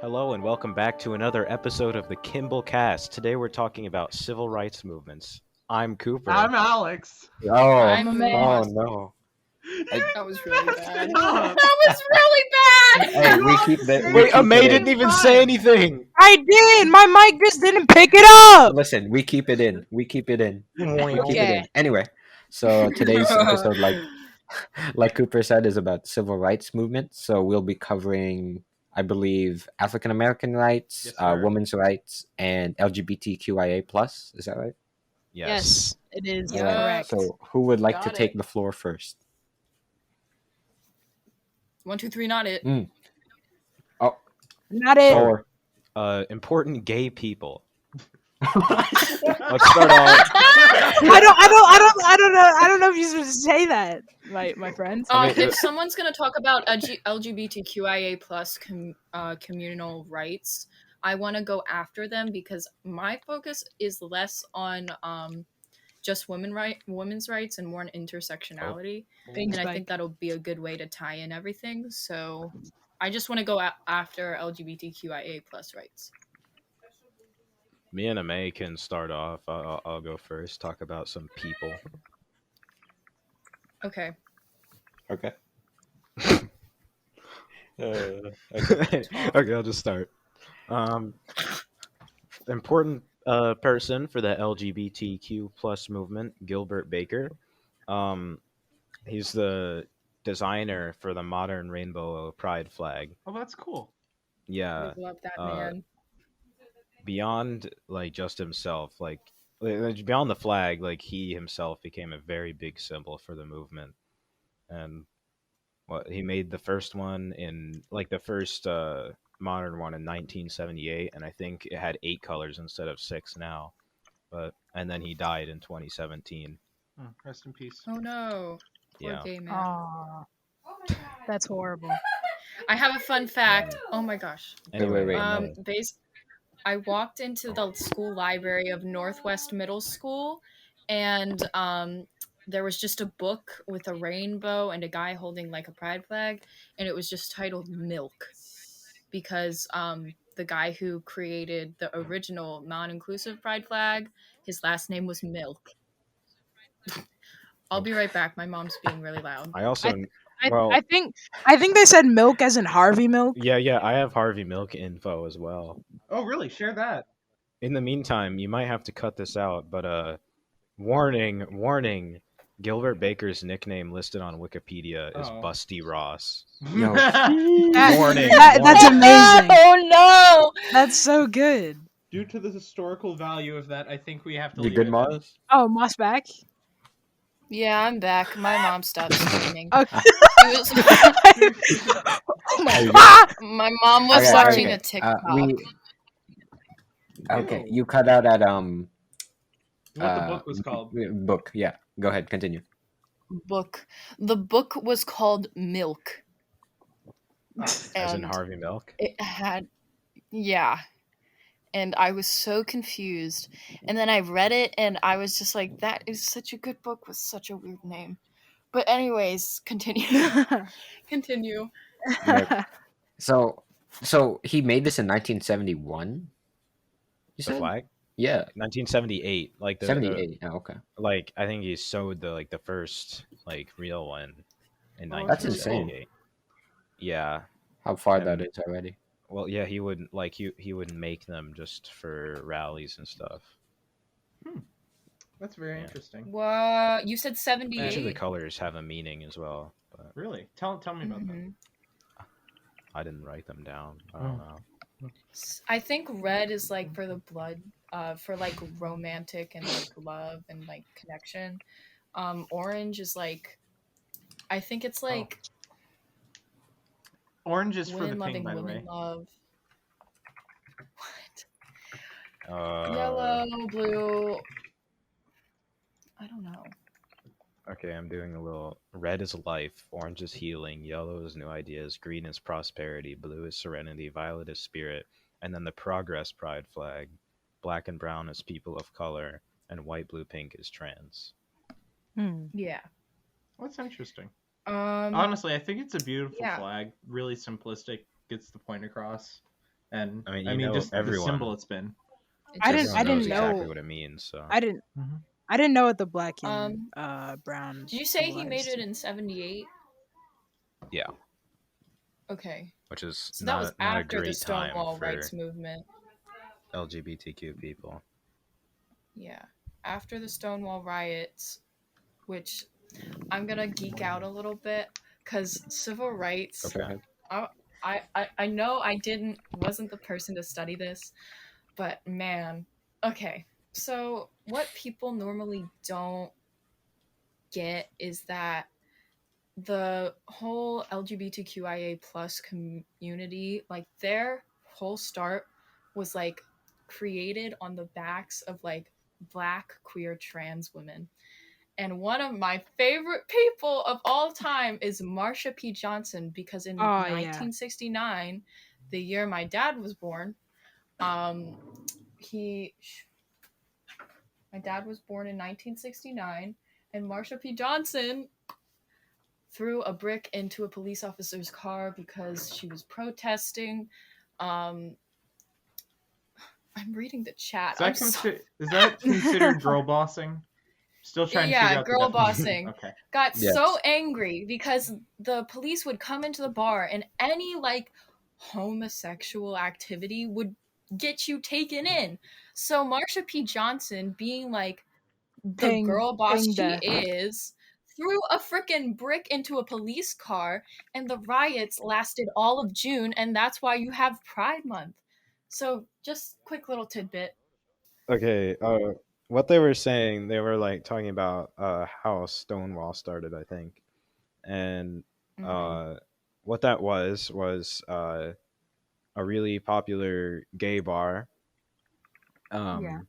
Hello and welcome back to another episode of the Kimble Cast. Today we're talking about civil rights movements. I'm Cooper. I'm Alex. Oh, I'm oh Moose. no. That was really bad. Stop. That was really bad. Hey, we keep that. Wait, keep May it didn't in. even say anything. I did. My mic just didn't pick it up. Listen, we keep it in. We keep it in. We keep it Okay. in. Anyway, so today's episode, like Cooper said, is about civil rights movement. So we'll be covering, I believe, African American rights, Yes, sir. women's rights, and LGBTQIA plus. Is that right? Yes. It is Yeah. correct. So who would like to Got take it. the floor first? 1, 2, 3, not it. Not it. Or Important gay people. Let's start off. I don't know if you're supposed to say that, my friends. I mean, If someone's gonna talk about LGBTQIA plus communal rights, I want to go after them because my focus is less on just women's rights and more on intersectionality, Thanks, and I Mike. think that'll be a good way to tie in everything. So I just want to go after LGBTQIA plus rights. Me and May can start off. I'll go first. Talk about some people. Okay. okay. Okay, I'll just start. Important person for the LGBTQ plus movement, Gilbert Baker. He's the designer for the modern rainbow pride flag. Oh, that's cool. Yeah, I love that uh, man. beyond like just himself, like beyond the flag, like he himself became a very big symbol for the movement. And what he made the first one in like the first modern one in 1978, and I think it had 8 colors instead of 6 now. But and then he died in 2017. Oh, rest in peace. Oh no. Poor Yeah. gay man. Aw, that's horrible. I have a fun fact. Oh my gosh. Anyway, wait. I walked into the school library of Northwest Middle School, and there was just a book with a rainbow and a guy holding like a pride flag, and it was just titled Milk, because the guy who created the original non-inclusive pride flag, his last name was Milk. I'll be right back. My mom's being really loud. I also I, well, I think they said milk as in Harvey Milk. yeah, I have Harvey Milk info as well. Oh, really? Share that. In the meantime, you might have to cut this out, but warning. Gilbert Baker's nickname listed on Wikipedia is Oh. Busty Ross. Yo. Warning. That's amazing. Oh no! That's so good. Due to the historical value of that, I think we have to You leave good, it. Mars? Oh, Moss back. Yeah, I'm back. My mom stopped screaming. Okay. It was- Oh my Are you god. My mom was Okay, watching okay. a TikTok. Okay, you cut out at What the book was called. Book, yeah. Go ahead, continue. book. The book was called Milk. As in And Harvey Milk. it had, yeah. And I was so confused. And then I read it and I was just like, that is such a good book with such a weird name. But anyways, continue. Continue. So he made this in 1971. You The said? flag? Yeah, 1978. Like the 78. Oh, okay. like I think he sewed the first like real one in Oh, that's insane. 1978. Yeah. How far And- that is already? Well, yeah, he would like he would make them just for rallies and stuff. That's very Yeah. interesting. What? You said Each of the 78? colors have a meaning as well, but Really? Tell me about that. Mhm. I didn't write them down. I don't know. I think red is like for the blood, for like romantic and like love and like connection. Orange is like, I think it's like Orange is for women the loving king, by the way. women love. What? Uh, Yellow, blue. I don't know. Okay, I'm doing a little. Red is life, orange is healing, yellow is new ideas, green is prosperity, blue is serenity, violet is spirit, and then the progress pride flag. Black and brown is people of color, and white, blue, pink is trans. Yeah. That's interesting. Um. Honestly, I think it's a beautiful yeah. flag. Really simplistic, gets the point across. and I mean, I mean just the symbol everyone, it's been. It I just didn't. everyone I knows didn't yeah. exactly know. what it means. So I didn't. Mhm. I didn't know what the black and Um, brown did you say he made symbolized. it in 78? yeah, Okay. which is So that was not a after the great time Stonewall for rights movement. LGBTQ people. Yeah. After the Stonewall riots, which I'm gonna geek out a little bit because civil rights. Go ahead. I know I wasn't the person to study this, but man, okay. So what people normally don't get is that the whole LGBTQIA plus community, like their whole start was like created on the backs of like black queer trans women. And one of my favorite people of all time is Marsha P. Johnson because in Oh yeah. 1969, the year my dad was born, um, he, my dad was born in 1969, and Marsha P. Johnson threw a brick into a police officer's car because she was protesting. Um, I'm reading the chat. I'm so Is that considered girl bossing? Still trying to figure yeah, out the girl definition. bossing. Okay. Got so Yes. angry because the police would come into the bar and any like homosexual activity would get you taken in. So Marsha P. Johnson, being like the Ping. girl boss Ping she death. is, threw a freaking brick into a police car, and the riots lasted all of June, and that's why you have Pride Month. So just quick little tidbit. Okay, what they were saying, they were like talking about how Stonewall started, I think, and Mm-hmm. uh, what that was a really popular gay bar. Yeah.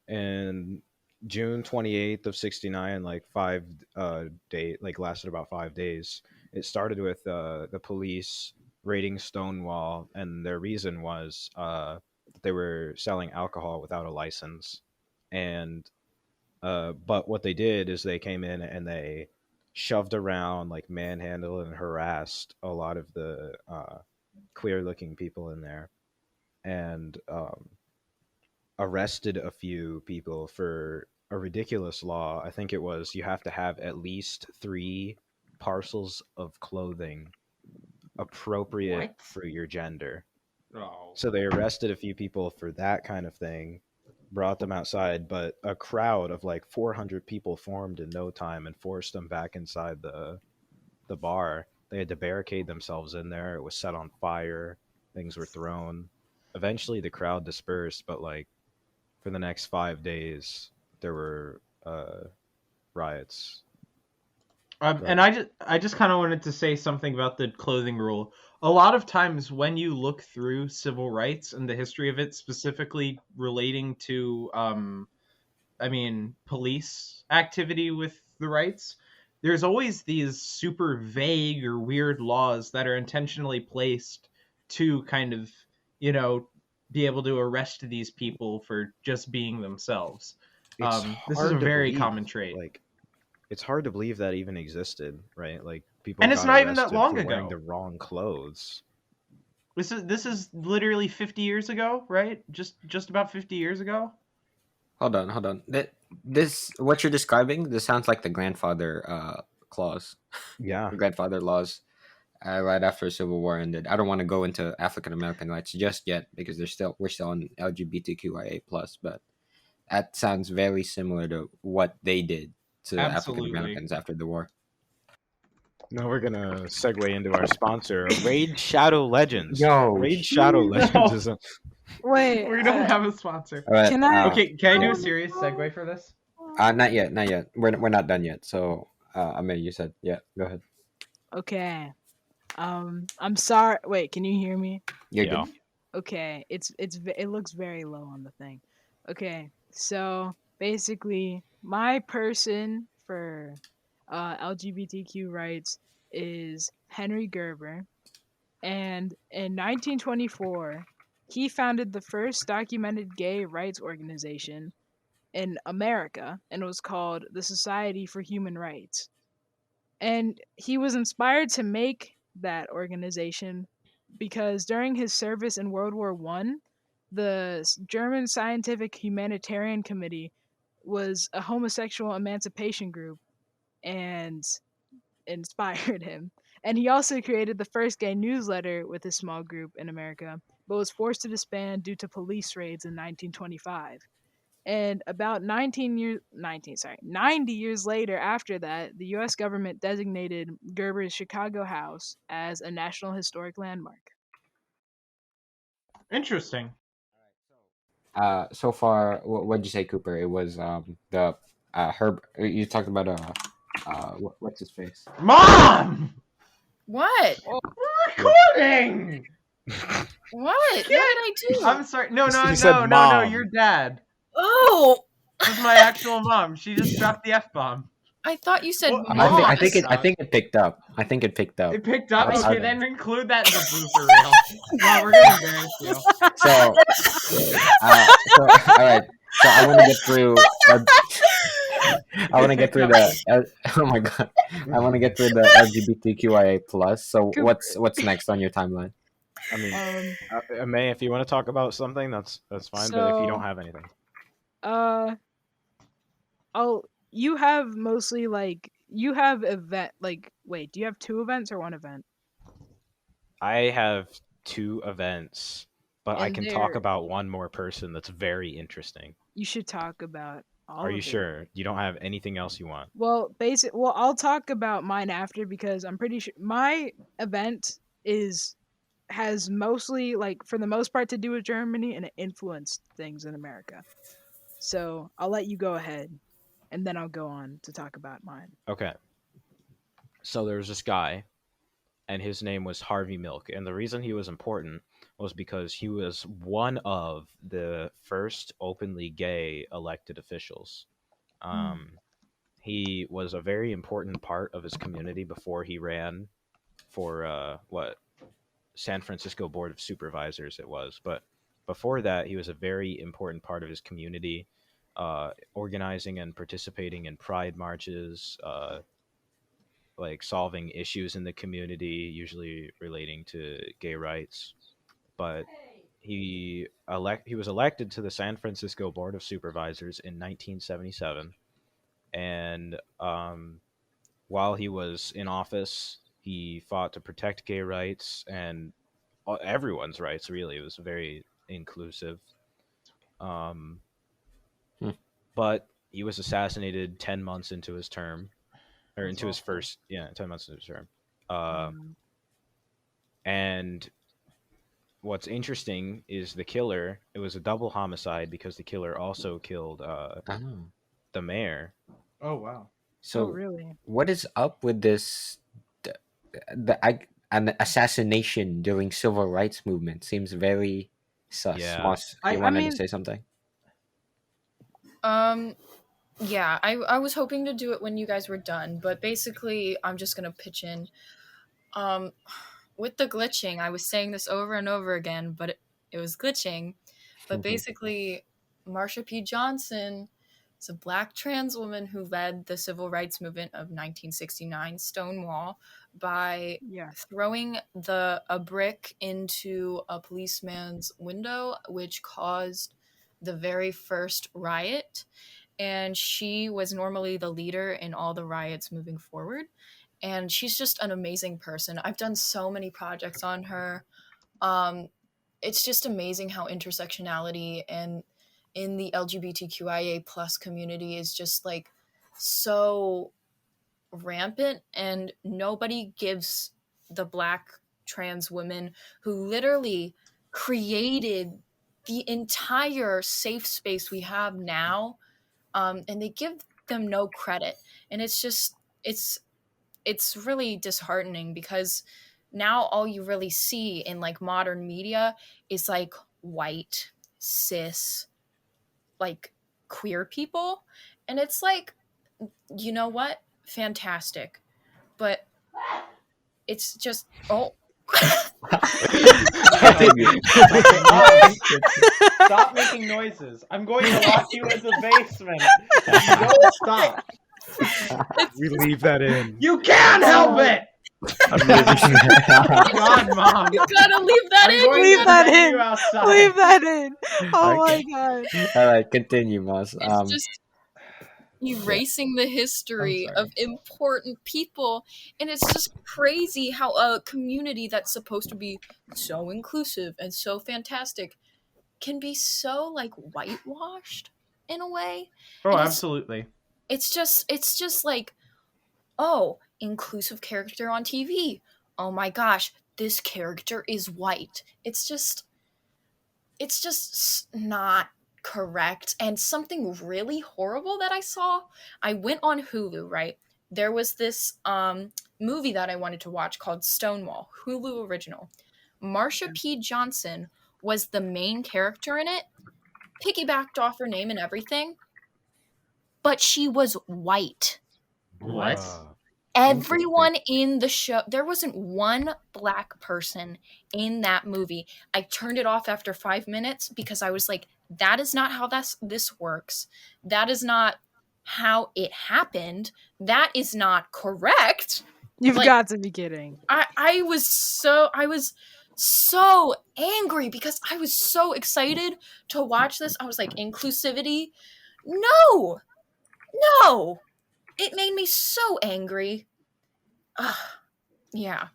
And June 28th of '69, like like lasted about 5 days. It started with the police raiding Stonewall, and their reason was that they were selling alcohol without a license. And but what they did is they came in and they shoved around, like manhandled and harassed a lot of the queer looking people in there, and arrested a few people for a ridiculous law. I think it was you have to have at least 3 parcels of clothing appropriate What? for your gender. Oh. So they arrested a few people for that kind of thing, brought them outside, but a crowd of like 400 people formed in no time and forced them back inside the bar. They had to barricade themselves in there. It was set on fire. Things were thrown. Eventually, the crowd dispersed, but like for the next 5 days, there were riots. And But I just kind of wanted to say something about the clothing rule. A lot of times when you look through civil rights and the history of it, specifically relating to I mean, police activity with the rights, there's always these super vague or weird laws that are intentionally placed to kind of, you know, be able to arrest these people for just being themselves. it's This is a hard to very believe. common trait. Like, it's hard to believe that even existed, right? Like, people And it's got not even that arrested long for wearing ago. the wrong clothes. This is literally 50 years ago, right? Just about 50 years ago. Hold on, hold on. This what you're describing. This sounds like the grandfather clause, Yeah. the grandfather laws, right after Civil War ended. I don't want to go into African American rights just yet because we're still on LGBTQIA plus, but that sounds very similar to what they did to African Absolutely. Americans after the war. Now we're gonna segue into our sponsor, Raid Shadow Legends. Yo, Raid Shadow Legends No. is a Wait. We don't have a sponsor. all right. Can I? Okay, can I do a serious segue for this? Not yet, not yet. We're not done yet. So, I mean, you said yeah. Go ahead. Okay. I'm sorry. Wait. Can you hear me? You're yeah. good. Okay. It looks very low on the thing. Okay. So basically, my person for LGBTQ rights is Henry Gerber, and in 1924, he founded the first documented gay rights organization in America, and it was called the Society for Human Rights. And he was inspired to make that organization because during his service in World War One, the German Scientific Humanitarian Committee was a homosexual emancipation group and inspired him. And he also created the first gay newsletter with a small group in America, but was forced to disband due to police raids in 1925. And about 90 years later after that, the US government designated Gerber's Chicago house as a National Historic Landmark. Interesting. So far, what'd you say, Cooper? It was the Herb. You talked about what's his face? Mom! What? We're recording! What did I do? I'm sorry. No, You said mom. your dad. Oh, This is my actual mom. She just dropped the F-bomb. I thought you said Well, mom. I think it picked up. I think it picked up. It picked up? I- Okay, then include that in the blooper reel. Wow, we're gonna embarrass you. So, all right. So I want to get through. I want to get through the. Oh my god! I want to get through the LGBTQIA plus. So what's next on your timeline? I mean, May, if you want to talk about something, that's fine. But if you don't have anything, you have mostly like you have event like wait, do you have 2 events or 1 event? I have 2 events, but I And can talk they're- about one more person that's very interesting. You should talk about all Are of you it. sure? You don't have anything else you want? Well, I'll talk about mine after because I'm pretty sure my event has mostly like for the most part to do with Germany and it influenced things in America. So I'll let you go ahead, and then I'll go on to talk about mine. Okay. So there was this guy, and his name was Harvey Milk. And the reason he was important was because he was one of the first openly gay elected officials. He was a very important part of his community before he ran for San Francisco Board of Supervisors it was. But before that, he was a very important part of his community, organizing and participating in pride marches, like solving issues in the community, usually relating to gay rights. But he was elected to the San Francisco Board of Supervisors in 1977, and while he was in office, he fought to protect gay rights and everyone's rights. Really, it was very inclusive. But he was assassinated 10 months into his term. Or into his first, 10 months into his term. And what's interesting is the killer, it was a double homicide because the killer also killed the mayor. Oh, wow. So really? what is up with this? An assassination during civil rights movement seems very sus. Yeah. Moss, you I wanted mean- to say something? Yeah, I was hoping to do it when you guys were done, but basically I'm just gonna pitch in. With the glitching, I was saying this over and over again, but it was glitching. But basically, Marsha P. Johnson is a Black trans woman who led the civil rights movement of 1969, Stonewall, by throwing a brick into a policeman's window, which caused the very first riot. And she was normally the leader in all the riots moving forward. And she's just an amazing person. I've done so many projects on her. It's just amazing how intersectionality and in the LGBTQIA plus community is just like so rampant, and nobody gives the Black trans women who literally created the entire safe space we have now, and they give them no credit. And it's really disheartening because now all you really see in like modern media is like white, cis, like queer people. And it's like, you know what? Fantastic. But it's just, Stop making noises. I'm going to lock you in the basement. You don't stop. We leave that in. You can't help it! I'm losing. God, Mom. You gotta leave that I'm in. going Leave to that send in. you outside. Leave that in. Oh my Okay. god. All right, continue, Moss. It's just erasing the history sorry. of important people, and it's just crazy how a community that's supposed to be so inclusive and so fantastic can be so like whitewashed in a way. Oh, And absolutely. it's just like, oh, inclusive character on TV. Oh my gosh, this character is white. It's just not correct. And something really horrible that I saw, I went on Hulu, right? There was this movie that I wanted to watch called Stonewall, Hulu original. Marsha P. Johnson was the main character in it, piggybacked off her name and everything, but she was white. What? Everyone in the show, there wasn't one black person in that movie. I turned it off after 5 minutes because I was like, that is not how this works. That is not how it happened. That is not correct. You've Like, got to be kidding. I was so angry because I was so excited to watch this. I was like, inclusivity? No. No. It made me so angry. Ugh. Yeah.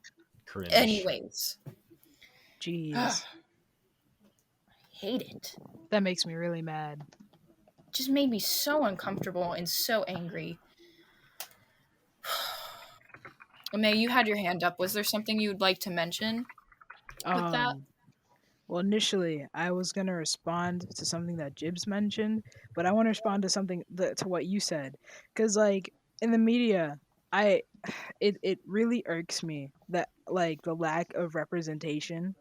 Cringe. Anyways, Jeez. hate it. That makes me really mad. Just made me so uncomfortable and so angry. May, you had your hand up. Was there something you'd like to mention with that? Well, initially, I was gonna respond to something that Jibs mentioned, but I want to respond to something to what you said, because like in the media, it really irks me that like the lack of representation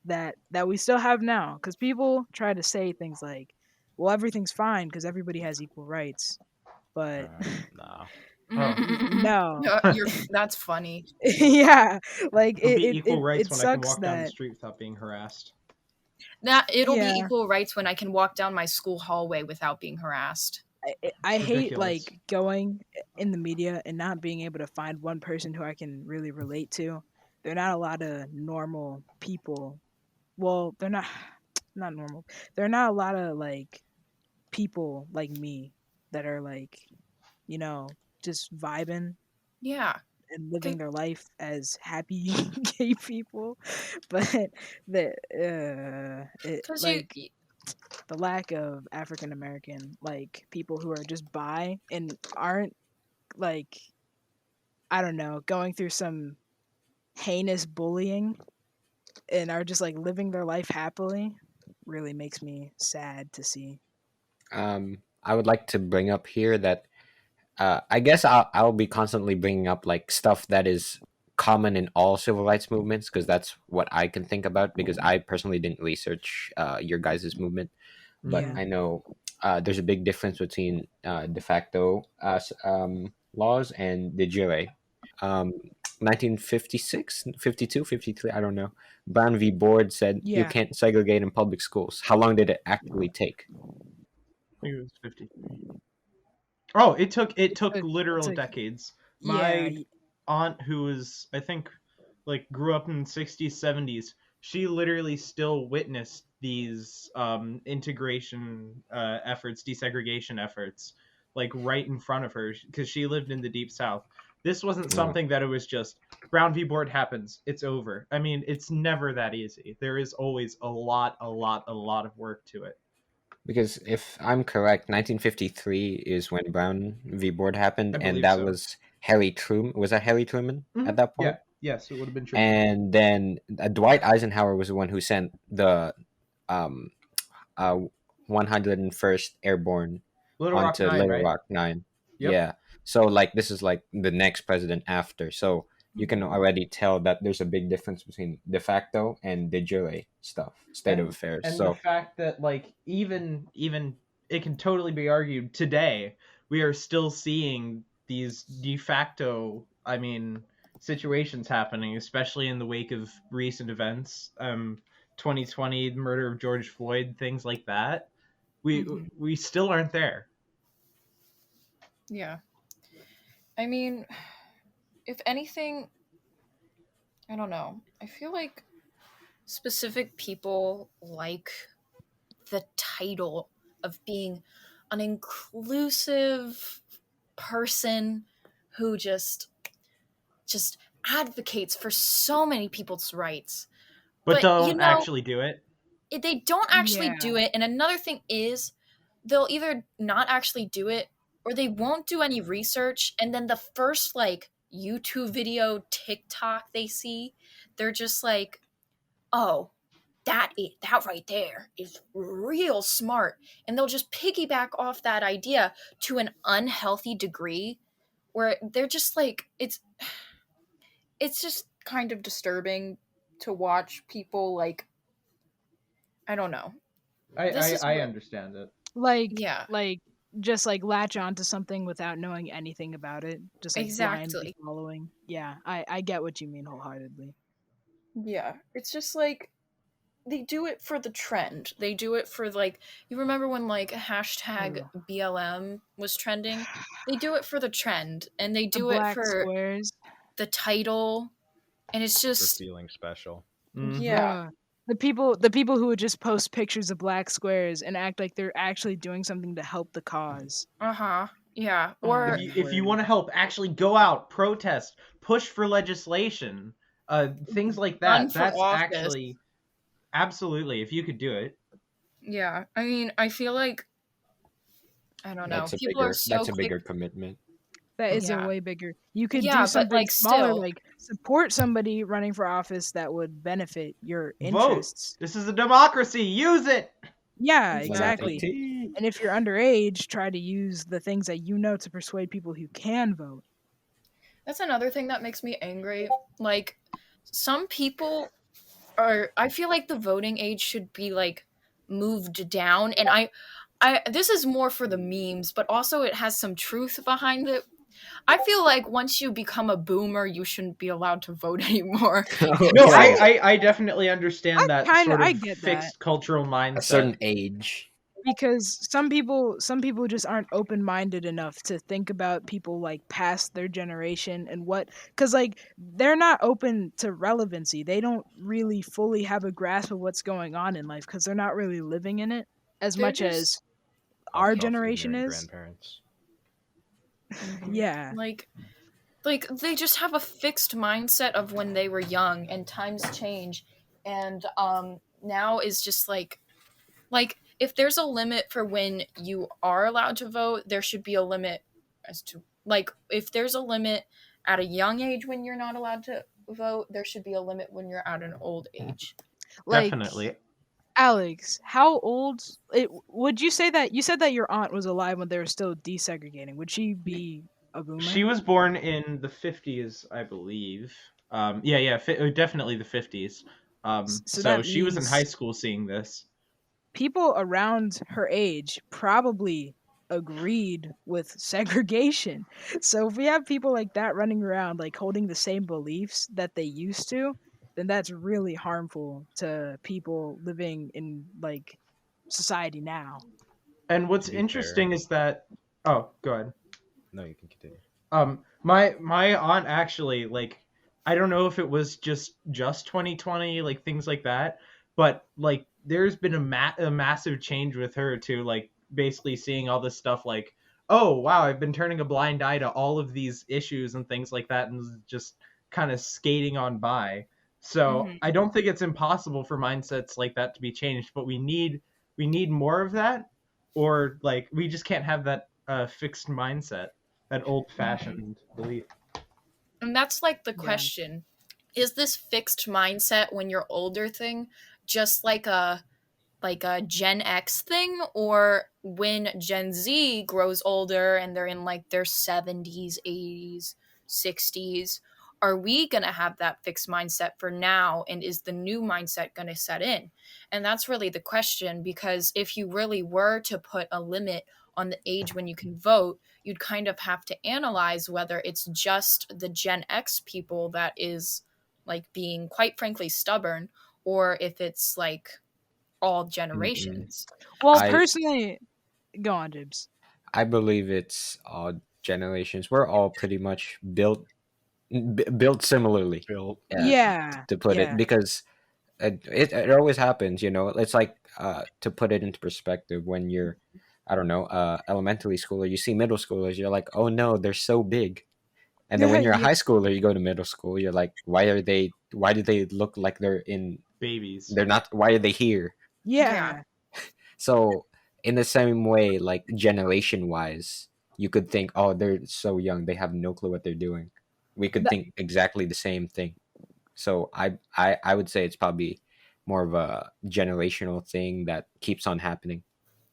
that we still have now, because people try to say things like, "Well, everything's fine because everybody has equal rights," but No. no, That's funny. yeah, like It'll be equal rights it when I can sucks walk down the that street without being harassed. That it'll be yeah. equal rights when I can walk down my school hallway without being harassed. I hate Ridiculous. like going in the media and not being able to find one person who I can really relate to. There are not a lot of normal people. Well, they're not normal. There are not a lot of like people like me that are like, just vibing Yeah. and living their life as happy gay people. But Because like the lack of African American like people who are just bi and aren't like, I don't know, going through some heinous bullying and are just like living their life happily really makes me sad to see. I would like to bring up here that I guess I'll be constantly bringing up like stuff that is common in all civil rights movements because that's what I can think about because I personally didn't research your guys' movement, but Yeah. I know there's a big difference between de facto laws and de jure. 1956, 52, 53, I don't know. Brown v. Board said you Yeah. can't segregate in public schools. How long did it actually take? I think it was 53. Oh, it took It's literal like, decades. yeah, My aunt, who was I think like grew up in the 60s, 70s, she literally still witnessed these integration efforts, desegregation efforts, like right in front of her because she lived in the deep south. This wasn't something that it was just Brown v. Board happens, it's over. I mean, it's never that easy. There is always a lot of work to it. Because if I'm correct, 1953 is when Brown v. Board happened, I and believe that so. was Harry Truman. Was that Harry Truman at that point? Yeah, yes, it would have been true. And then Dwight Eisenhower was the one who sent the um, 101st Airborne Little Rock onto 9, Little right? Rock 9. Yep. Yeah. So like this is like the next president after. So you can already tell that there's a big difference between de facto and de jure stuff, state of affairs. And So the fact that like even it can totally be argued today we are still seeing these de facto, I mean, situations happening, especially in the wake of recent events. 2020 murder of George Floyd, things like that. We still aren't there. Yeah. I mean, if anything, I don't know. I feel like specific people like the title of being an inclusive person who just advocates for so many people's rights. But But don't actually do it. they don't actually Yeah. do it. And another thing is they'll either not actually do it or they won't do any research, and then the first like YouTube video, TikTok they see, they're just like, "Oh, that right there is real smart." And they'll just piggyback off that idea to an unhealthy degree where they're just like it's just kind of disturbing to watch people like I don't know. This is I what understand it. Like yeah, like just like latch onto something without knowing anything about it, just like blindly exactly. following. Yeah, I get what you mean wholeheartedly. Yeah, it's just like they do it for the trend. They do it for like you remember when like hashtag Ugh. BLM was trending? They do it for the trend and they The do it black for squares. the title and it's For just feeling special. Mm-hmm. yeah. The people who would just post pictures of black squares and act like they're actually doing something to help the cause. Uh-huh. Yeah. Oh my Or If you word. want to help, actually go out, protest, push for legislation, things like run that. for That's office. actually absolutely if you could do it. Yeah. I mean, I feel like I don't know. People are so That's a quick. bigger commitment. That is a Yeah. way bigger. You could Yeah, do but something like smaller, still. like support somebody running for office that would benefit your Vote. interests. This is a democracy. Use it. Yeah, Exactly. exactly. And if you're underage, try to use the things that you know to persuade people who can vote. That's another thing that makes me angry. Like some people are I feel like the voting age should be like moved down and I this is more for the memes, but also it has some truth behind it. I feel like once you become a boomer, you shouldn't be allowed to vote anymore. No, I I definitely understand that sort I of get that. fixed cultural A mindset. certain age. Because some people just aren't open-minded enough to think about people like past their generation and what, because like they're not open to relevancy. They don't really fully have a grasp of what's going on in life because they're not really living in it as They're much just as our Off generation ignorant is. grandparents. Yeah. like they just have a fixed mindset of when they were young and times change and now is just like if there's a limit for when you are allowed to vote, there should be a limit as to like if there's a limit at a young age when you're not allowed to vote, there should be a limit when you're at an old age. Like Definitely. Alex, how old would you say that you said that your aunt was alive when they were still desegregating? Would she be a boomer? She was born in the 50s, I believe. Yeah, definitely the 50s. So So that she was in high means school seeing this. people around her age probably agreed with segregation. So if we have people like that running around like holding the same beliefs that they used to, then that's really harmful to people living in like society now. And what's To be fair, interesting is that oh, go ahead. no, you can continue. My aunt actually like I don't know if it was just 2020 like things like that, but like there's been a massive change with her to like basically seeing all this stuff like oh wow I've been turning a blind eye to all of these issues and things like that and just kind of skating on by. So Mhm. I don't think it's impossible for mindsets like that to be changed, but we need more of that, or like we just can't have that fixed mindset, that old-fashioned belief. And that's like the Yeah. question. Is this fixed mindset when you're older thing just like a Gen X thing, or when Gen Z grows older and they're in like their 70s, 80s, 60s, are we going to have that fixed mindset for now? And is the new mindset going to set in? And that's really the question, because if you really were to put a limit on the age when you can vote, you'd kind of have to analyze whether it's just the Gen X people that is like being quite frankly stubborn, or if it's like all Mm-mm. generations. Well, I personally, go on, Jibs. I believe it's all generations. We're all pretty much built built similarly, Built. Yeah, to put it, yeah. because it always happens. It's like, to put it into perspective, when you're, I don't know, elementary schooler, you see middle schoolers, you're like, oh no, they're so big. And then when you're a Yeah, high schooler, you go to middle school, you're like, why do they look like Babies. they're not, why are they here? Yeah. yeah. So in the same way, like generation wise, you could think, oh, they're so young, they have no clue what they're doing. We could Th- think exactly the same thing. So I would say it's probably more of a generational thing that keeps on happening.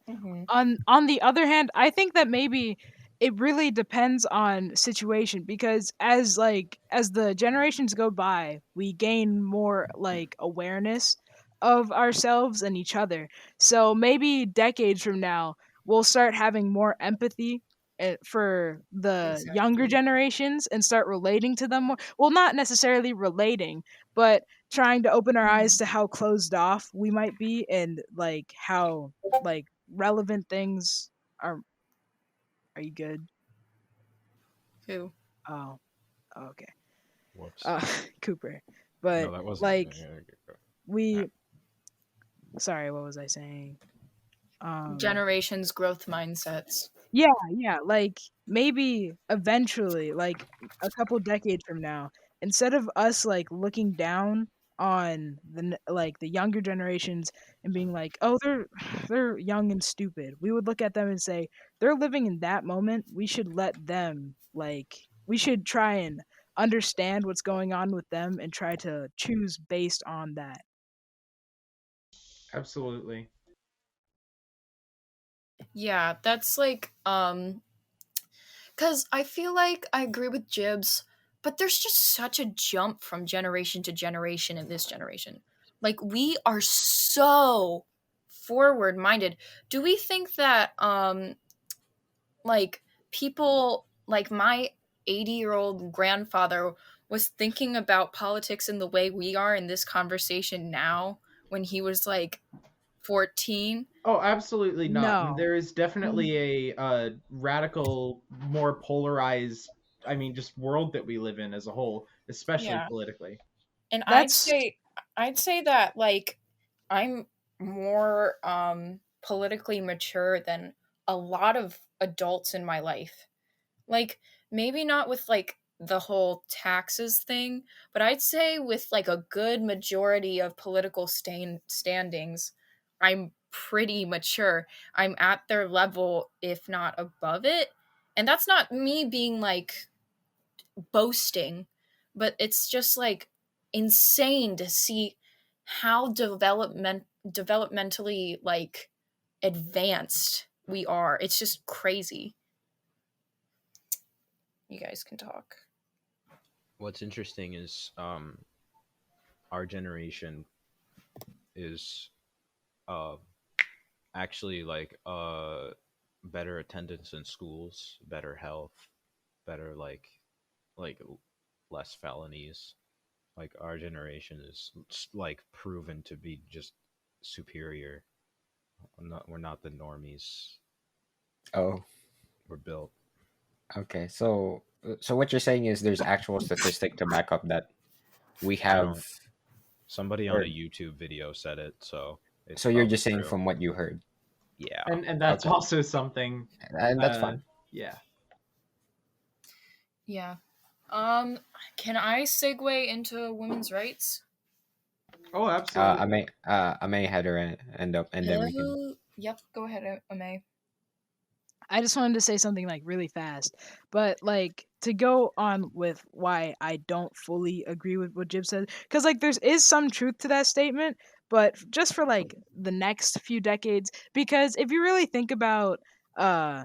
Hmm. on the other hand, I think that maybe it really depends on situation, because as the generations go by, we gain more like awareness of ourselves and each other. So maybe decades from now, we'll start having more empathy for the younger Exactly. generations and start relating to them more. Well, not necessarily relating, but trying to open our eyes Mhm. to how closed off we might be, and like how like relevant things are. Are you good? Who? Oh, okay. Whoops. uh Cooper. No, But that wasn't. like Ah, we sorry, what was I saying? um Generations growth mindsets. yeah, yeah, like maybe eventually, like a couple decades from now, instead of us like looking down on like the younger generations and being like, oh, they're young and stupid, we would look at them and say, they're living in that moment, we should let them, like, we should try and understand what's going on with them and try to choose based on that. Absolutely. Yeah, that's like cuz I feel like I agree with Jibs, but there's just such a jump from generation to generation in this generation. Like we are so forward minded. Do we think that like people like my 80-year-old grandfather was thinking about politics in the way we are in this conversation now when he was like 14? Oh, absolutely not. And No. there is Mm, definitely a radical, more polarized, I mean, just world that we live in as a whole, especially Yeah. politically. And that's I'd say that like I'm more politically mature than a lot of adults in my life. Like maybe not with like the whole taxes thing, but I'd say with like a good majority of political standings, I'm pretty mature. I'm at their level if not above it. And that's not me being like boasting, but it's just like insane to see how developmentally like advanced we are. It's just crazy. You guys can talk. what's interesting is our generation is uh actually like better attendance in schools, better health, better like less felonies. Like our generation is like proven to be just superior. We're not the normies. Oh, We're built. okay. So what you're saying is there's actual statistic to back up that we I have, don't. Somebody on a or YouTube video said it, so it's so you're probably just saying true. from what you heard. Yeah. And that's Okay, also something, and that's uh, fine. yeah. Yeah. Um, can I segue into women's rights? Oh, I absolutely. may head her end up, and then we can. Yep, go ahead, Ame. I just wanted to say something like really fast, but like to go on with why I don't fully agree with what Jib said, because like there's is some truth to that statement, but just for like the next few decades, because if you really think about uh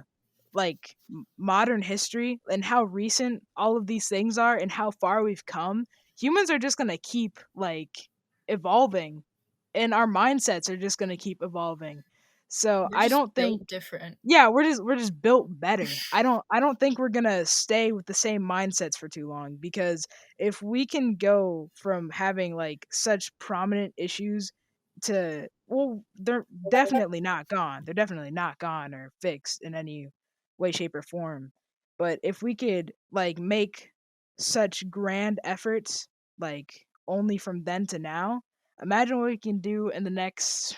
like modern history and how recent all of these things are and how far we've come, humans are just gonna keep like evolving, and our mindsets are just gonna keep evolving. So We're I just don't think, built different. yeah, we're just built better. I don't think we're gonna stay with the same mindsets for too long, because if we can go from having like such prominent issues to, well, they're definitely not gone. They're definitely not gone or fixed in any way, shape, or form. But if we could like make such grand efforts, like only from then to now. Imagine what we can do in the next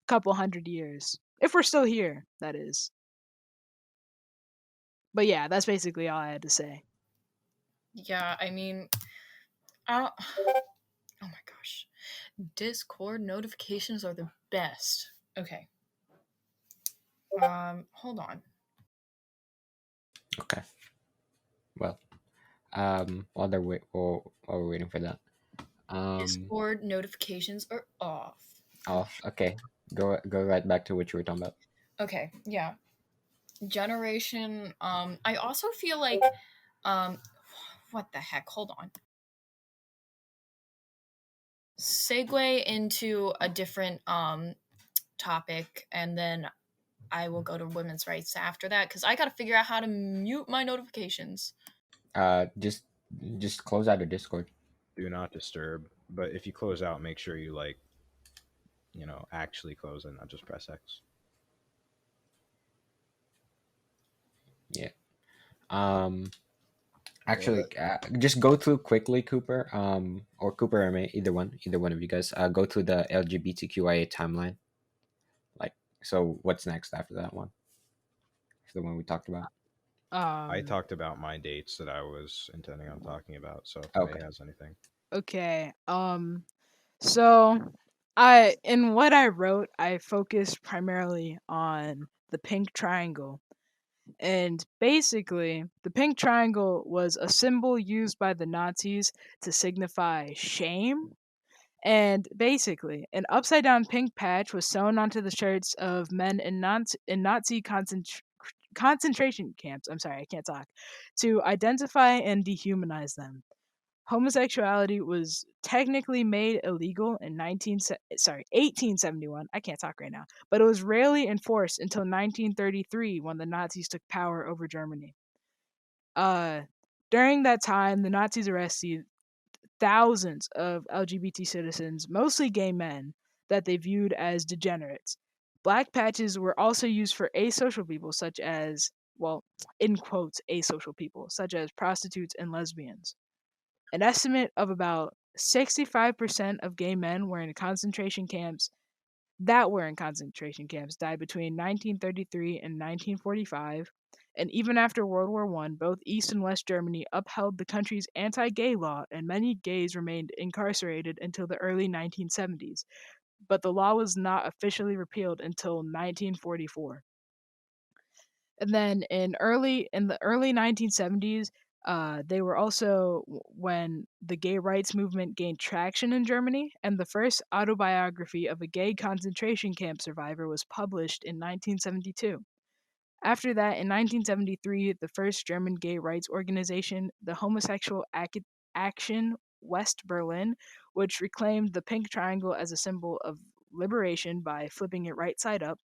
couple hundred years. If we're still here, that is. But yeah, that's basically all I had to say. Yeah, I mean, I don't, oh my gosh. Discord notifications are the best. Okay. Hold on. Okay. Well, while we're waiting for that, Discord notifications are off. off. Okay, go right back to what you were talking about. Okay, yeah. Generation, I also feel like, um, what the heck? Hold on. Segue into a different topic, and then I will go to women's rights after that because I gotta figure out how to mute my notifications. Just close out of Discord. Do not disturb. But if you close out, make sure you actually close it, not just press X. Yeah. Yeah, Actually, just go through quickly, Cooper. Or Cooper or me, either one of you guys. Go through the LGBTQIA timeline. Like, so what's next after that one? After the one we talked about. I Um, talked about my dates that I was intending on talking about. So if May Okay. has anything, okay. So I in what I wrote, I focused primarily on the pink triangle. And basically, the pink triangle was a symbol used by the Nazis to signify shame. And basically, an upside down pink patch was sewn onto the shirts of men in Nazi concentration camps. I'm sorry, I can't talk. To identify and dehumanize them. Homosexuality was technically made illegal in 1871. I can't talk right now, but it was rarely enforced until 1933 when the Nazis took power over Germany. Uh, During that time, the Nazis arrested thousands of LGBT citizens, mostly gay men, that they viewed as degenerates. Black patches were also used for asocial people, such as, well, in quotes, asocial people, such as prostitutes and lesbians. An estimate of about 65% of gay men were in concentration camps died between 1933 and 1945, and even after World War I, both East and West Germany upheld the country's anti-gay law, and many gays remained incarcerated until the early 1970s, but the law was not officially repealed until 1944. And then in the early 1970s, they were also when the gay rights movement gained traction in Germany, and the first autobiography of a gay concentration camp survivor was published in 1972. After that, in 1973, the first German gay rights organization, the Action West Berlin, which reclaimed the pink triangle as a symbol of liberation by flipping it right side up.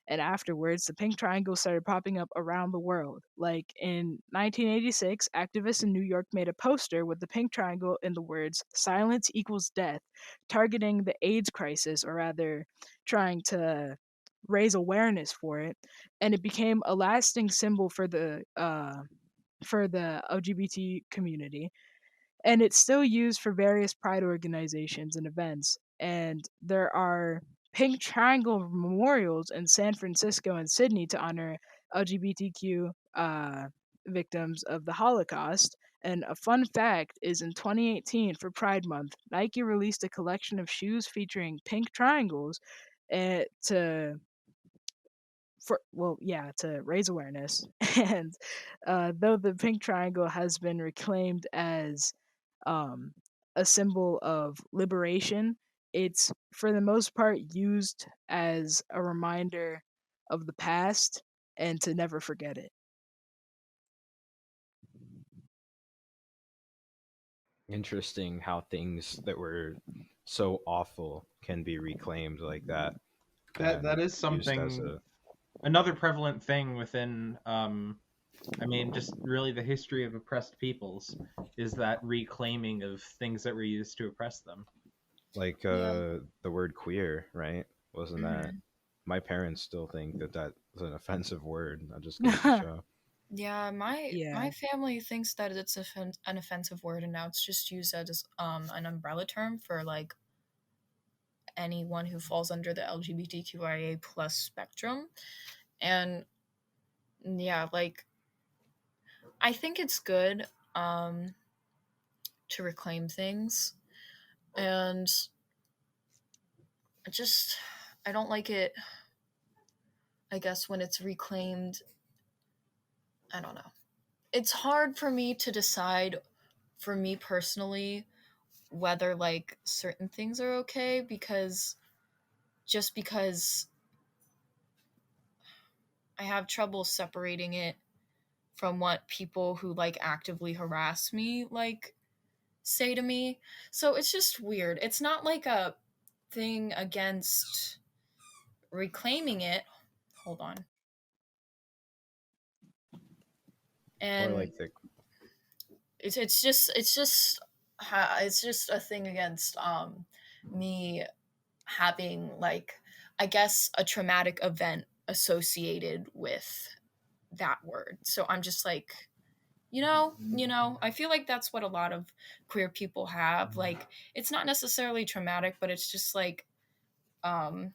And afterwards, the pink triangle started popping up around the world. Like in 1986, activists in New York made a poster with the pink triangle in the words "Silence equals death," targeting the AIDS crisis, or rather, trying to raise awareness for it, and it became a lasting symbol for the LGBT community, and it's still used for various pride organizations and events. And there are pink triangle memorials in San Francisco and Sydney to honor LGBTQ victims of the Holocaust. And a fun fact is in 2018, for Pride Month, Nike released a collection of shoes featuring pink triangles to to raise awareness. And though the pink triangle has been reclaimed as um, a symbol of liberation, it's for the most part used as a reminder of the past and to never forget it. interesting how things that were so awful can be reclaimed like that That and is used as something. a Another prevalent thing within, I mean, just really the history of oppressed peoples is that reclaiming of things that were used to oppress them. like Yeah. the word queer, right? Wasn't that Hmm. my parents still think that that was an offensive word? That just goes to show. Yeah, my Yeah. family thinks that it's an offensive word, and now it's just used as an umbrella term for like anyone who falls under the LGBTQIA plus spectrum. And yeah, like I think it's good um to reclaim things, and I just I don't like it, I guess, when it's reclaimed. I don't know. It's hard for me to decide, for me personally, whether like certain things are okay, because just because I have trouble separating it from what people who like actively harass me like say to me. So it's just weird. It's not like a thing against reclaiming it. Hold on. Or And like the it's just a thing against me having like, I guess, a traumatic event associated with that word. So I'm just like, I feel like that's what a lot of queer people have. Like, it's not necessarily traumatic, but it's um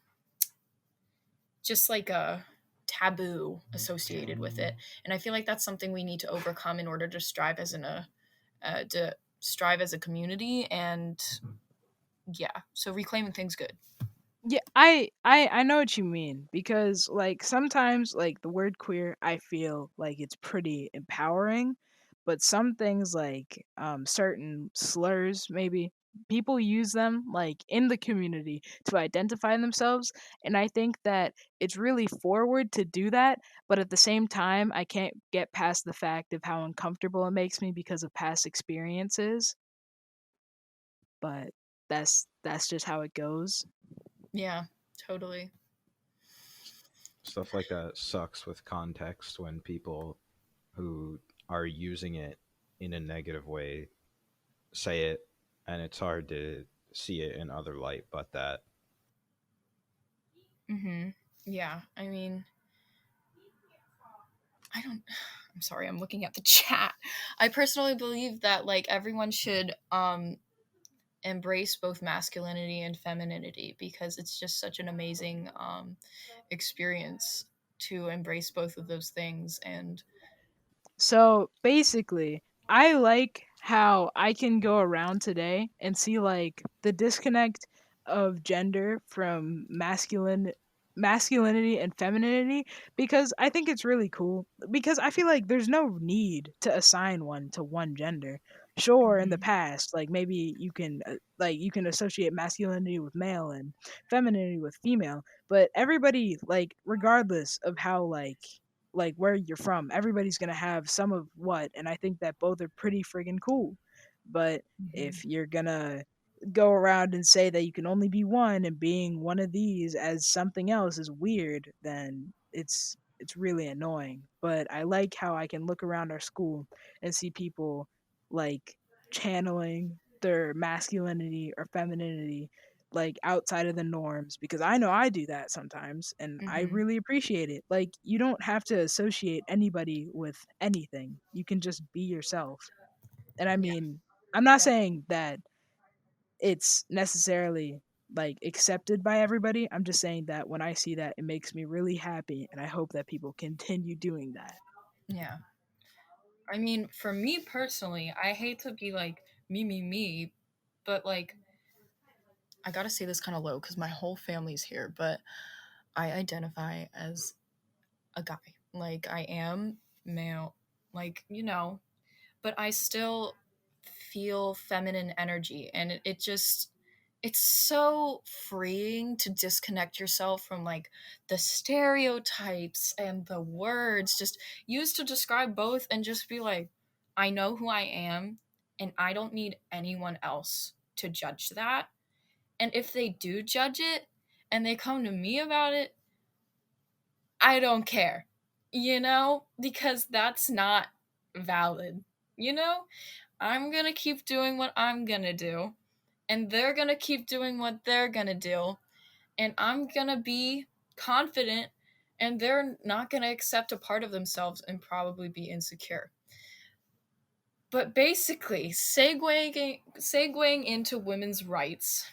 just like a taboo associated with it. And I feel like that's something we need to overcome in order to strive as to strive as a community. And yeah, so reclaiming things good. Yeah, I know what you mean, because like sometimes like the word queer, I feel like it's pretty empowering, but some things like certain slurs, maybe people use them like in the community to identify themselves, and I think that it's really forward to do that, but at the same time I can't get past the fact of how uncomfortable it makes me because of past experiences, but that's just how it goes. Yeah, totally. stuff like that sucks with context when people who are using it in a negative way say it, and it's hard to see it in other light but that. Yeah, I mean, I don't I'm sorry, I'm looking at the chat. I personally believe that like everyone should embrace both masculinity and femininity, because it's just such an amazing experience to embrace both of those things. And So basically, I like how I can go around today and see like the disconnect of gender from masculinity and femininity, because I think it's really cool, because I feel like there's no need to assign one to one gender. Sure, in the Mhm. past, like maybe you can associate masculinity with male and femininity with female, but everybody, like regardless of how like where you're from, everybody's gonna have some of what, and I think that both are pretty friggin' cool. But Mhm. if you're gonna go around and say that you can only be one, and being one of these as something else is weird, then it's really annoying. But I like how I can look around our school and see people like channeling their masculinity or femininity like outside of the norms, because I know I do that sometimes and I Mhm. really appreciate it. Like you don't have to associate anybody with anything. You can just be yourself. And I Yeah. mean, I'm not saying that it's necessarily like accepted by everybody. I'm just saying that when I see that, it makes me really happy, and I hope that people continue doing that. Yeah. I mean, for me personally, I hate to be like me, but like I gotta say this kind of low because my whole family's here, but I identify as a guy. Like, I am male, like, but I still feel feminine energy. And it just, it's so freeing to disconnect yourself from like the stereotypes and the words just used to describe both, and just be like, I know who I am, and I don't need anyone else to judge that. And if they do judge it and they come to me about it, I don't care, because that's not valid. You know, I'm gonna keep doing what I'm gonna do, and they're gonna keep doing what they're gonna do, and I'm gonna be confident and they're not going to accept a part of themselves and probably be insecure. But basically, segueing into women's rights,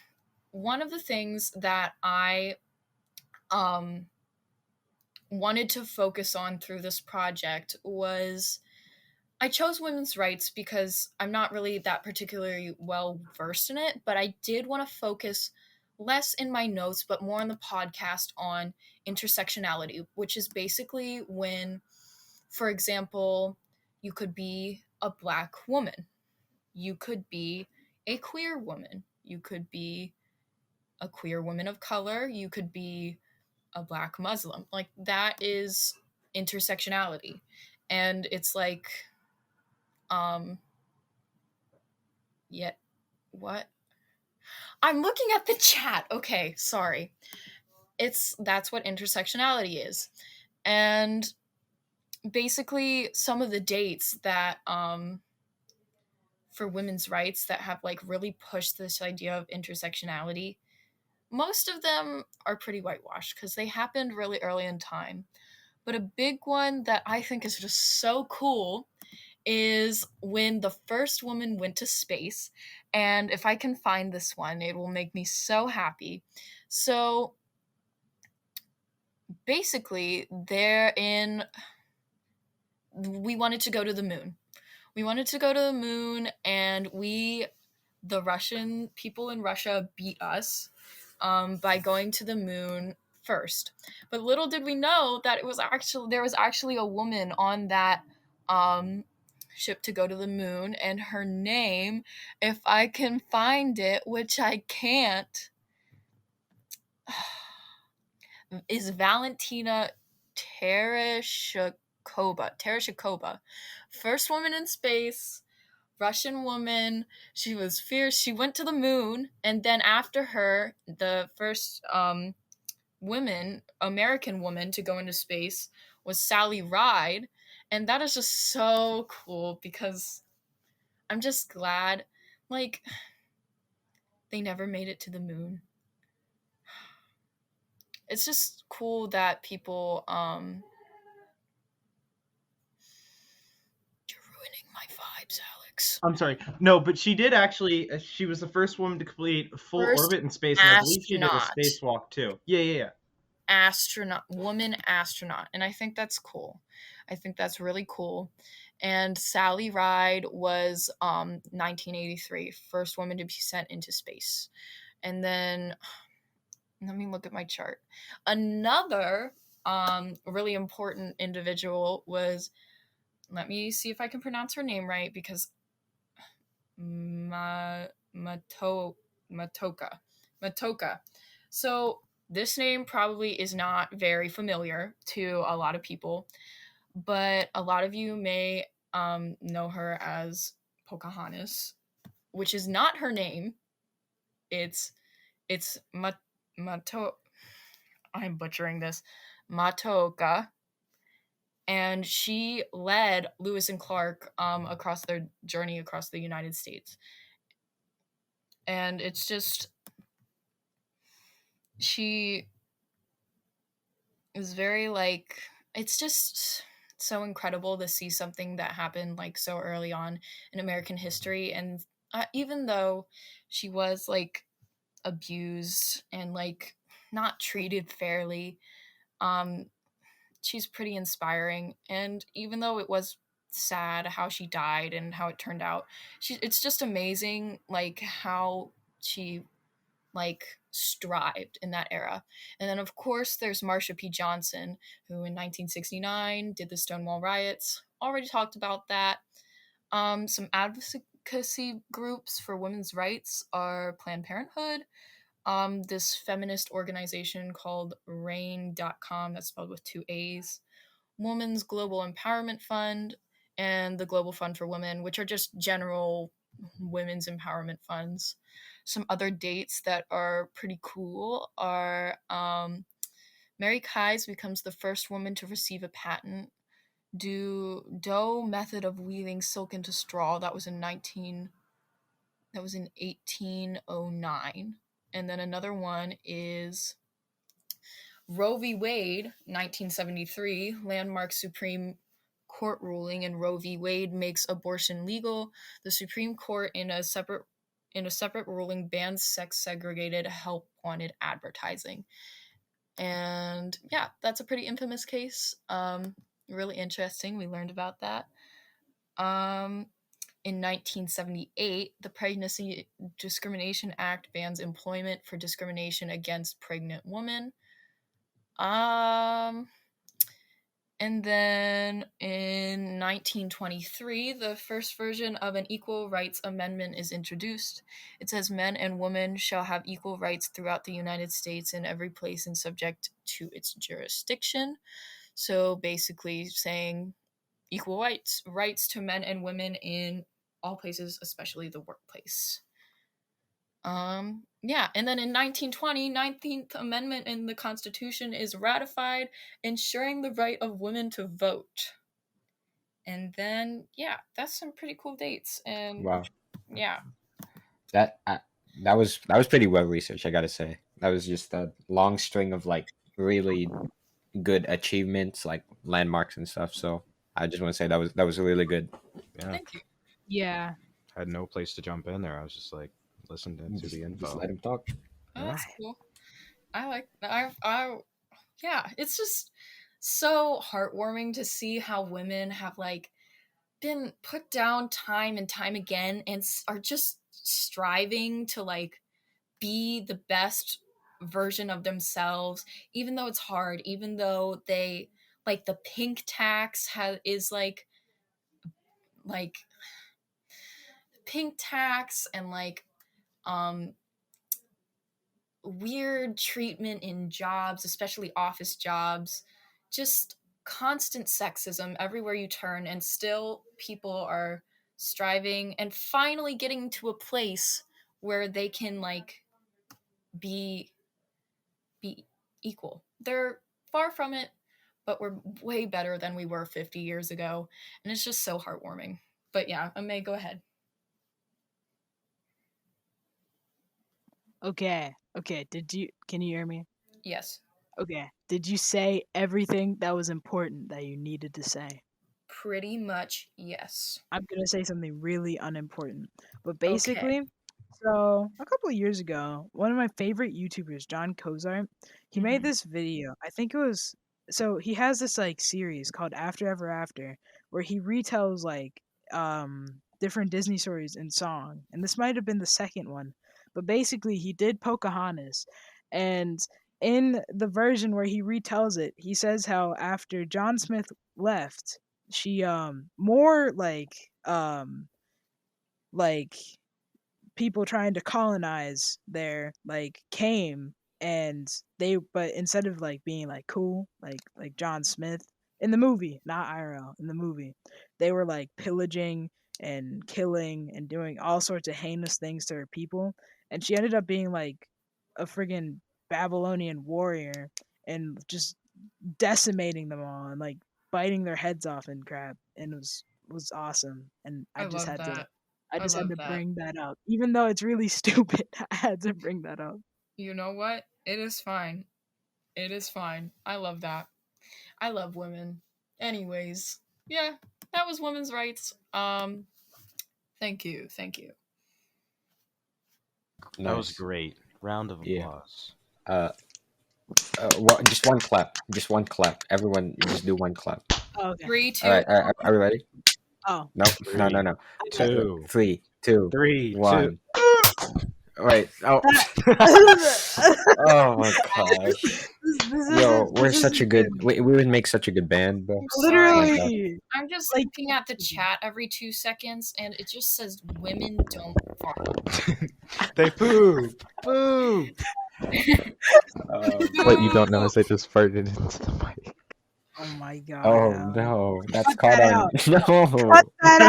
one of the things that I um, wanted to focus on through this project was I chose women's rights because I'm not really that particularly well versed in it, but I did want to focus less in my notes, but more on the podcast on intersectionality, which is basically when, for example, you could be a Black woman, you could be a queer woman, you could be a queer woman of color, you could be a Black Muslim. Like, that is intersectionality. And it's like, um, yeah, what? I'm looking at the chat. Okay, sorry. That's what intersectionality is. And basically some of the dates that for women's rights that have like really pushed this idea of intersectionality, most of them are pretty whitewashed because they happened really early in time. But a big one that I think is just so cool is when the first woman went to space. And if I can find this one, it will make me so happy. So basically, we wanted to go to the moon. We wanted to go to the moon, and the Russian people in Russia beat us by going to the moon first. But little did we know that there was actually a woman on that um, ship to go to the moon, and her name, if I can find it, which I can't, is Valentina Tereshkova. Tereshkova, first woman in space, Russian woman. She was fierce. She went to the moon, and then after her, the first American woman to go into space was Sally Ride, and that is just so cool because I'm just glad, like, they never made it to the moon. It's just cool that people you're ruining my vibes, Alex. I'm sorry. No, but she did actually. She was the first woman to complete a full First orbit in space, and I believe she did a astronaut. spacewalk too. Yeah. Woman astronaut, and I think that's cool. I think that's really cool. And Sally Ride was 1983, first woman to be sent into space. And then let me look at my chart. Another really important individual was, let me see if I can pronounce her name right, because Matoka. So this name probably is not very familiar to a lot of people, but a lot of you may know her as Pocahontas, which is not her name. It's Mato. I'm butchering this. Matoka, and she led Lewis and Clark across their journey across the United States. And it's just, she is very like, it's just so incredible to see something that happened like so early on in American history. And even though she was like abused and like not treated fairly, she's pretty inspiring. And even though it was sad how she died and how it turned out, it's just amazing like how she like strived in that era. And then of course there's Marsha P. Johnson, who in 1969 did the Stonewall riots. Already talked about that. Some advocacy groups for women's rights are Planned Parenthood, this feminist organization called RAIN.com, that's spelled with 2 A's, Women's Global Empowerment Fund, and the Global Fund for Women, which are just general women's empowerment funds. Some other dates that are pretty cool are Mary Kies becomes the first woman to receive a patent. Doe method of weaving silk into straw, that was in 1809. And then another one is Roe v. Wade, 1973, landmark Supreme Court ruling, and Roe v. Wade makes abortion legal. The Supreme Court, in a separate ruling, bans sex segregated help wanted advertising. And yeah, that's a pretty infamous case. Really interesting. We learned about that. In 1978, the Pregnancy Discrimination Act bans employment for discrimination against pregnant women. And then in 1923, the first version of an Equal Rights Amendment is introduced. It says men and women shall have equal rights throughout the United States in every place and subject to its jurisdiction. So basically saying equal rights to men and women in all places, especially the workplace. Yeah, and then in 1920, 19th Amendment in the Constitution is ratified, ensuring the right of women to vote. And then, yeah, that's some pretty cool dates. And Wow. yeah, That was pretty well researched, I gotta say. That was just a long string of like really good achievements, like landmarks and stuff. So I just want to say that was really good. Yeah, thank you. Yeah. I had no place to jump in there. I was just like listening to Just, the just info. let him talk. Oh, Yeah. that's cool. I like yeah, it's just so heartwarming to see how women have like been put down time and time again and are just striving to like be the best version of themselves, even though it's hard, even though they like the pink tax is like pink tax and like um weird treatment in jobs, especially office jobs, just constant sexism everywhere you turn, and still people are striving and finally getting to a place where they can like be equal. They're far from it, but we're way better than we were 50 years ago, and it's just so heartwarming. But yeah, May, go ahead. Okay. Okay. Can you hear me? Yes. Okay. Did you say everything that was important that you needed to say? Pretty much, yes. I'm gonna say something really unimportant. But Okay. basically, so a couple of years ago, one of my favorite YouTubers, John Kozart, he made this video. I think it was so he has this like series called After Ever After, where he retells like different Disney stories in song. And this might have been the second one. But basically he did Pocahontas. And in the version where he retells it, he says how after John Smith left, she more like people trying to colonize there like came, and they but instead of like being like cool like John Smith in the movie, not IRL, in the movie, they were like pillaging and killing and doing all sorts of heinous things to her people, and she ended up being like a friggin' Babylonian warrior and just decimating them all and like biting their heads off and crap, and it was awesome. And I love that. I just had love to that. bring that up, even though it's really stupid. I had to bring that up. You know what? It is fine. It is fine. I love that. I love women. Anyways, yeah, that was women's rights. Thank you. Thank you. That was Nice. great. Round of Yeah. applause. Well, just one clap. Just one clap. Everyone, just do one clap. Oh, okay. 3, 2. All right. Are we ready? Oh, No. No. 2, 3, 2, 3, 2. 1. Wait. Oh. Oh my gosh. Yo, we're such a good. We would make such a good band, bro. literally. I'm just Like- looking at the chat every 2 seconds, and it just says women don't fart. They poop. Boo. What you don't know is I just farted into the mic. Oh my god. Oh Al. no, that's Cut caught that on. out. No. Cut that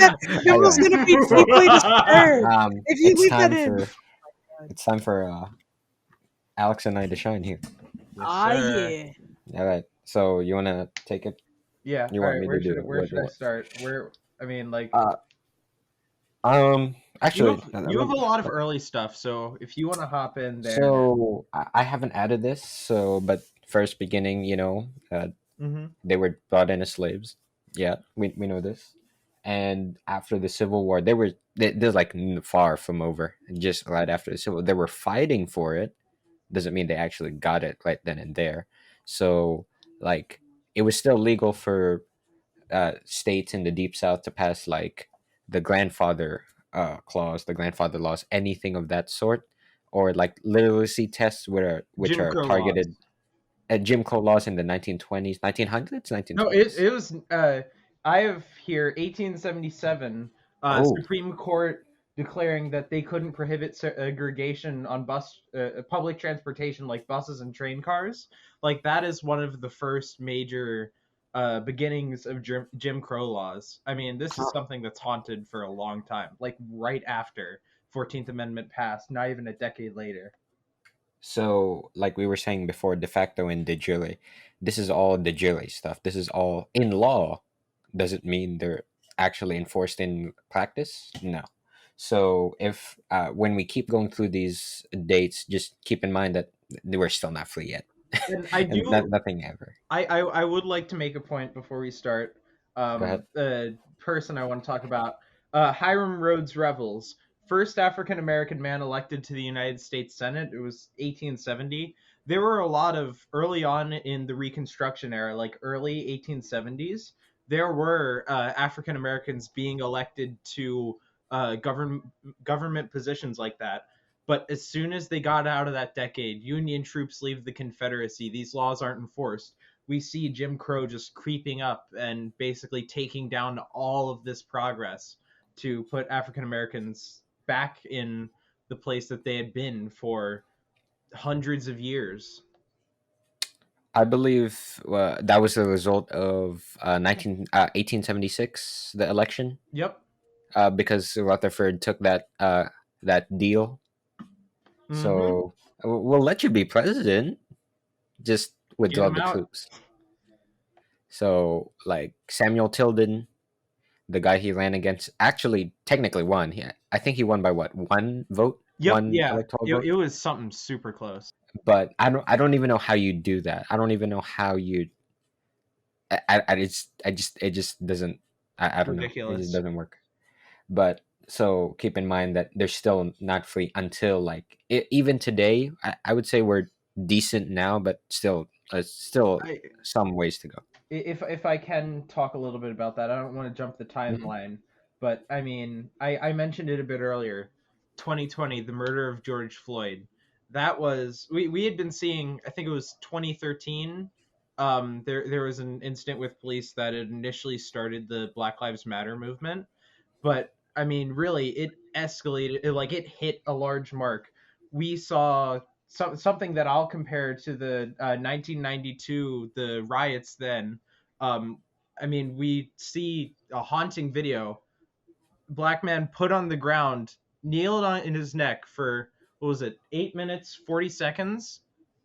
out. Kimble's Okay. gonna be deeply disturbed if you It's leave that time in. for it's time for Alex and I to shine here. Yes, Ah, sir. yeah. All right. So you wanna take it? Yeah. You All want right. me Where to do should it? where What should do I you start? Where I mean, like, want? Actually, You have a lot of early stuff, so if you want to hop in there. so I haven't added this. So, but first beginning, Mm-hmm. they were brought in as slaves. Yeah, we know this. And after the Civil War, they're like far from over. Just right after the Civil, they were fighting for it. Doesn't mean they actually got it right then and there. So, like, it was still legal for states in the Deep South to pass like the grandfather clause, the grandfather laws, anything of that sort, or like literacy tests which Jim are Crow laws. targeted at Jim Crow laws in the 1920s, 1900s, No, 1920s. it was. I have here 1877 Oh, Supreme Court declaring that they couldn't prohibit segregation on public transportation like buses and train cars. Like that is one of the first major beginnings of Jim Crow laws. I mean, this is something that's haunted for a long time. Like right after 14th Amendment passed, not even a decade later. so like we were saying before, de facto and de jure. This is all de jure stuff. This is all in law. Does it mean they're actually enforced in practice? No. So if when we keep going through these dates, just keep in mind that we're still not free yet, And I and do nothing ever. I would like to make a point before we start. Go ahead. The person I want to talk about, Hiram Rhodes Revels, first African American man elected to the United States Senate. It was 1870. There were a lot of early on in the Reconstruction era, like early 1870s. There were African Americans being elected to government positions like that. But as soon as they got out of that decade, Union troops leave the Confederacy. These laws aren't enforced. We see Jim Crow just creeping up and basically taking down all of this progress to put African Americans back in the place that they had been for hundreds of years. I believe that was the result of 1876, the election, Yep. because Rutherford took that deal. Mm-hmm. So we'll let you be president, just Get withdraw him the out. troops. So like Samuel Tilden, the guy he ran against, actually technically won. I think he won by what, one vote, Yep. one Yeah. electoral It, vote. it was something super close. But I don't even know how you do that. I don't even know how you. It just doesn't. I don't know. It just Ridiculous. doesn't work. But so keep in mind that they're still not free until like even today. I would say we're decent now, but still I, some ways to go. if I can talk a little bit about that, I don't want to jump the Mhm. timeline, but I mean, I mentioned it a bit earlier. 2020, the murder of George Floyd. That was we had been seeing. I think it was 2013. There was an incident with police that had initially started the Black Lives Matter movement, but I mean, really, it escalated. Like it hit a large mark. We saw something that I'll compare to the 1992 the riots then. Um, I mean, we see a haunting video. Black man put on the ground, kneeled on in his neck for what was it, 8 minutes 40 seconds,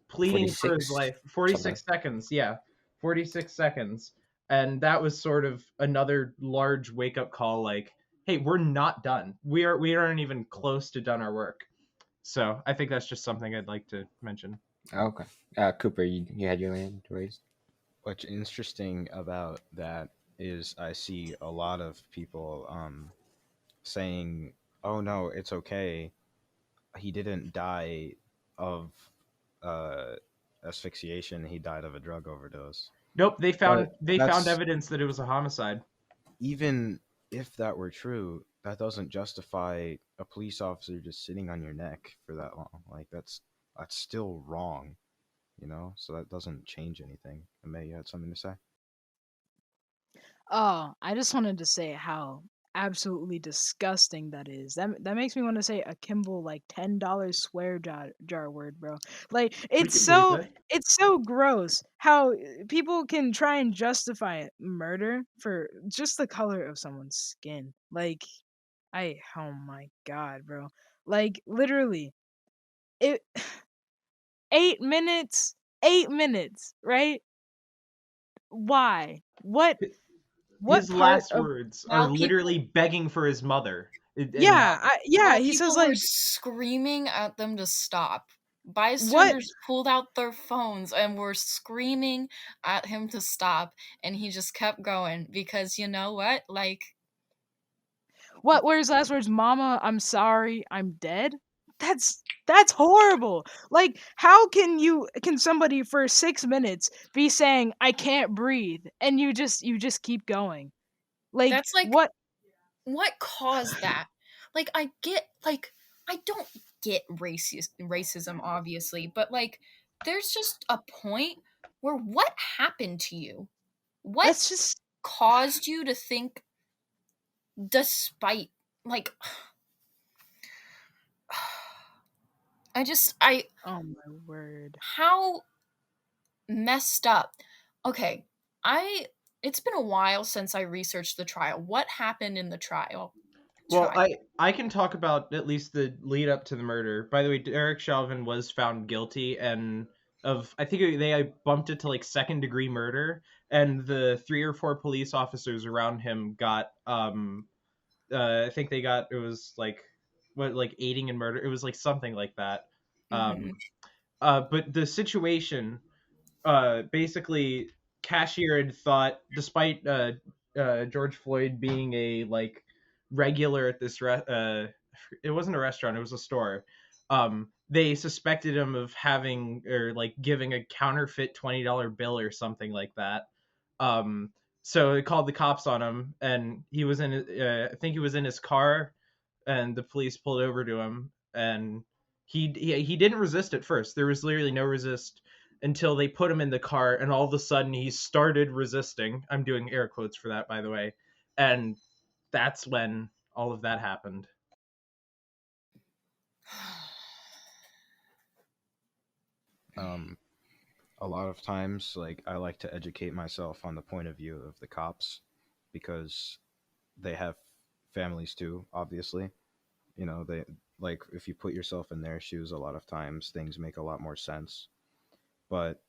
pleading for his 46 life. Forty something. six seconds, yeah, 46 seconds, and that was sort of another large wake up call. Like, hey, we're not done. We aren't even close to done our work. So I think that's just something I'd like to mention. Okay. Cooper, you had your hand raised. What's interesting about that is I see a lot of people saying, "Oh no, it's okay. He didn't die of uh, asphyxiation. He died of a drug overdose." Nope, But they found that's evidence that it was a homicide. even if that were true, that doesn't justify a police officer just sitting on your neck for that long. Like that's still wrong, you know? So that doesn't change anything. And May, you had something to say? Oh, I just wanted to say how absolutely disgusting that is. That makes me want to say a Kimble like $10 swear jar word, bro. Like We can believe it. it's so gross how people can try and justify murder for just the color of someone's skin. Like oh my god, bro. Like literally it 8 minutes, 8 minutes, right? Why? What His part last of words are Now people literally begging for his mother. And Yeah, While he says people were like screaming at them to stop. what Bystanders pulled out their phones and were screaming at him to stop, and he just kept going because you know what? Like, what were his last words? Mama, I'm sorry, I'm dead. That's horrible. Like, how can somebody for 6 minutes be saying I can't breathe and you just keep going? Like that's like what? what caused that? Like, I don't get racism obviously, but like there's just a point where what happened to you? What Let's just caused you to think despite like I oh my word. how messed up. Okay, I it's been a while since I researched the trial. What happened in the trial? well, Trial. I can talk about at least the lead up to the murder. By the way, Derek Chauvin was found guilty and of I think they bumped it to like second-degree murder, and the 3 or 4 police officers around him got I think they got it was like what like aiding and murder. It was like something like that. Mm-hmm. Um but the situation basically cashier had thought, despite George Floyd being a like regular at this it wasn't a restaurant, it was a store. They suspected him of having or like giving a counterfeit $20 bill or something like that. um so they called the cops on him, and he was in I think he was in his car, and the police pulled over to him, and he didn't resist at first. There was literally no resist until they put him in the car, and all of a sudden he started resisting. I'm doing air quotes for that, by the way. And that's when all of that happened. Um, a lot of times, like I like to educate myself on the point of view of the cops because they have families too. Obviously, they like if you put yourself in their shoes, a lot of times things make a lot more sense. But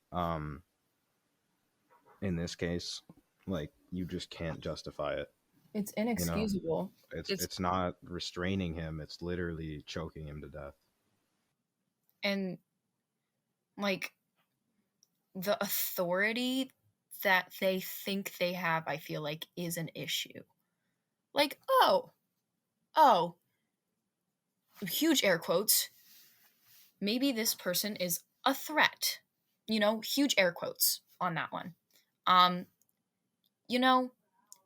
in this case, like you just can't justify it. It's You know, inexcusable. it's It's it's not restraining him; it's literally choking him to death. and like the authority that they think they have, I feel like is an issue. Like, oh, huge air quotes. Maybe this person is a threat. Huge air quotes on that one. Um, you know,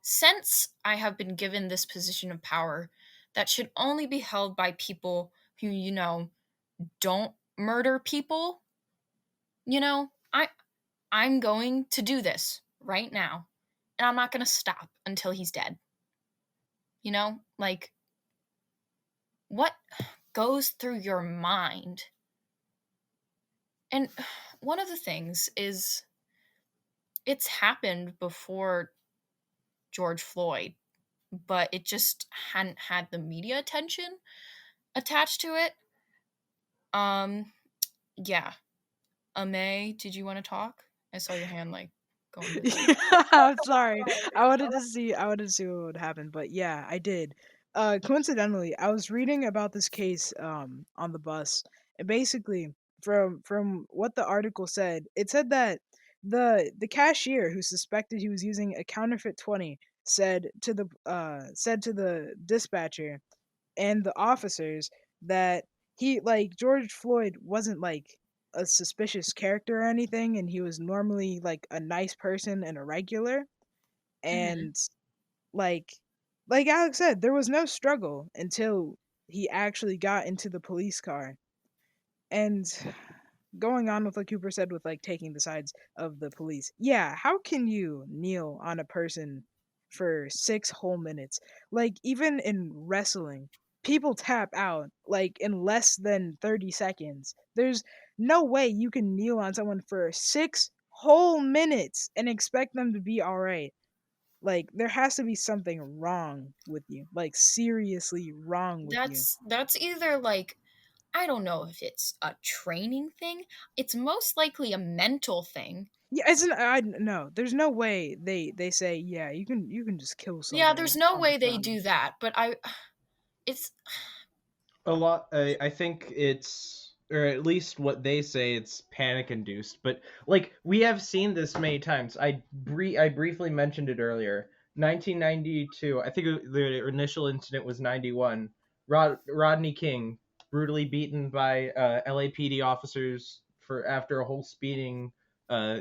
since I have been given this position of power that should only be held by people who, don't murder people, I'm going to do this right now. And I'm not going to stop until he's dead. Like what goes through your mind? And one of the things is it's happened before George Floyd, but it just hadn't had the media attention attached to it. Yeah. Ame, did you want to talk? I saw your hand like going this way. I'm sorry. I wanted to see what would happen, but yeah, I did. Coincidentally, I was reading about this case on the bus, and basically from what the article said, it said that the cashier who suspected he was using a counterfeit 20 said to the dispatcher and the officers that he like George Floyd wasn't like a suspicious character or anything, and he was normally like a nice person and a regular. Mm-hmm. And like like Alex said, there was no struggle until he actually got into the police car. And going on with what Cooper said with like taking the sides of the police. Yeah, how can you kneel on a person for 6 whole minutes? Like even in wrestling, people tap out like in less than 30 seconds. There's no way you can kneel on someone for 6 whole minutes and expect them to be all right. Like there has to be something wrong with you. Like seriously wrong with you. That's either like I don't know if it's a training thing. It's most likely a mental thing. Yeah, it's an I no. There's no way they say yeah. You can just kill Yeah, there's somebody no on the way they ground. do that, but it's A lot. I think it's, or at least what they say, it's panic induced. But like we have seen this many times. I briefly mentioned it earlier. 1992. I think the initial incident was 91. Rodney King brutally beaten by LAPD officers for after a whole speeding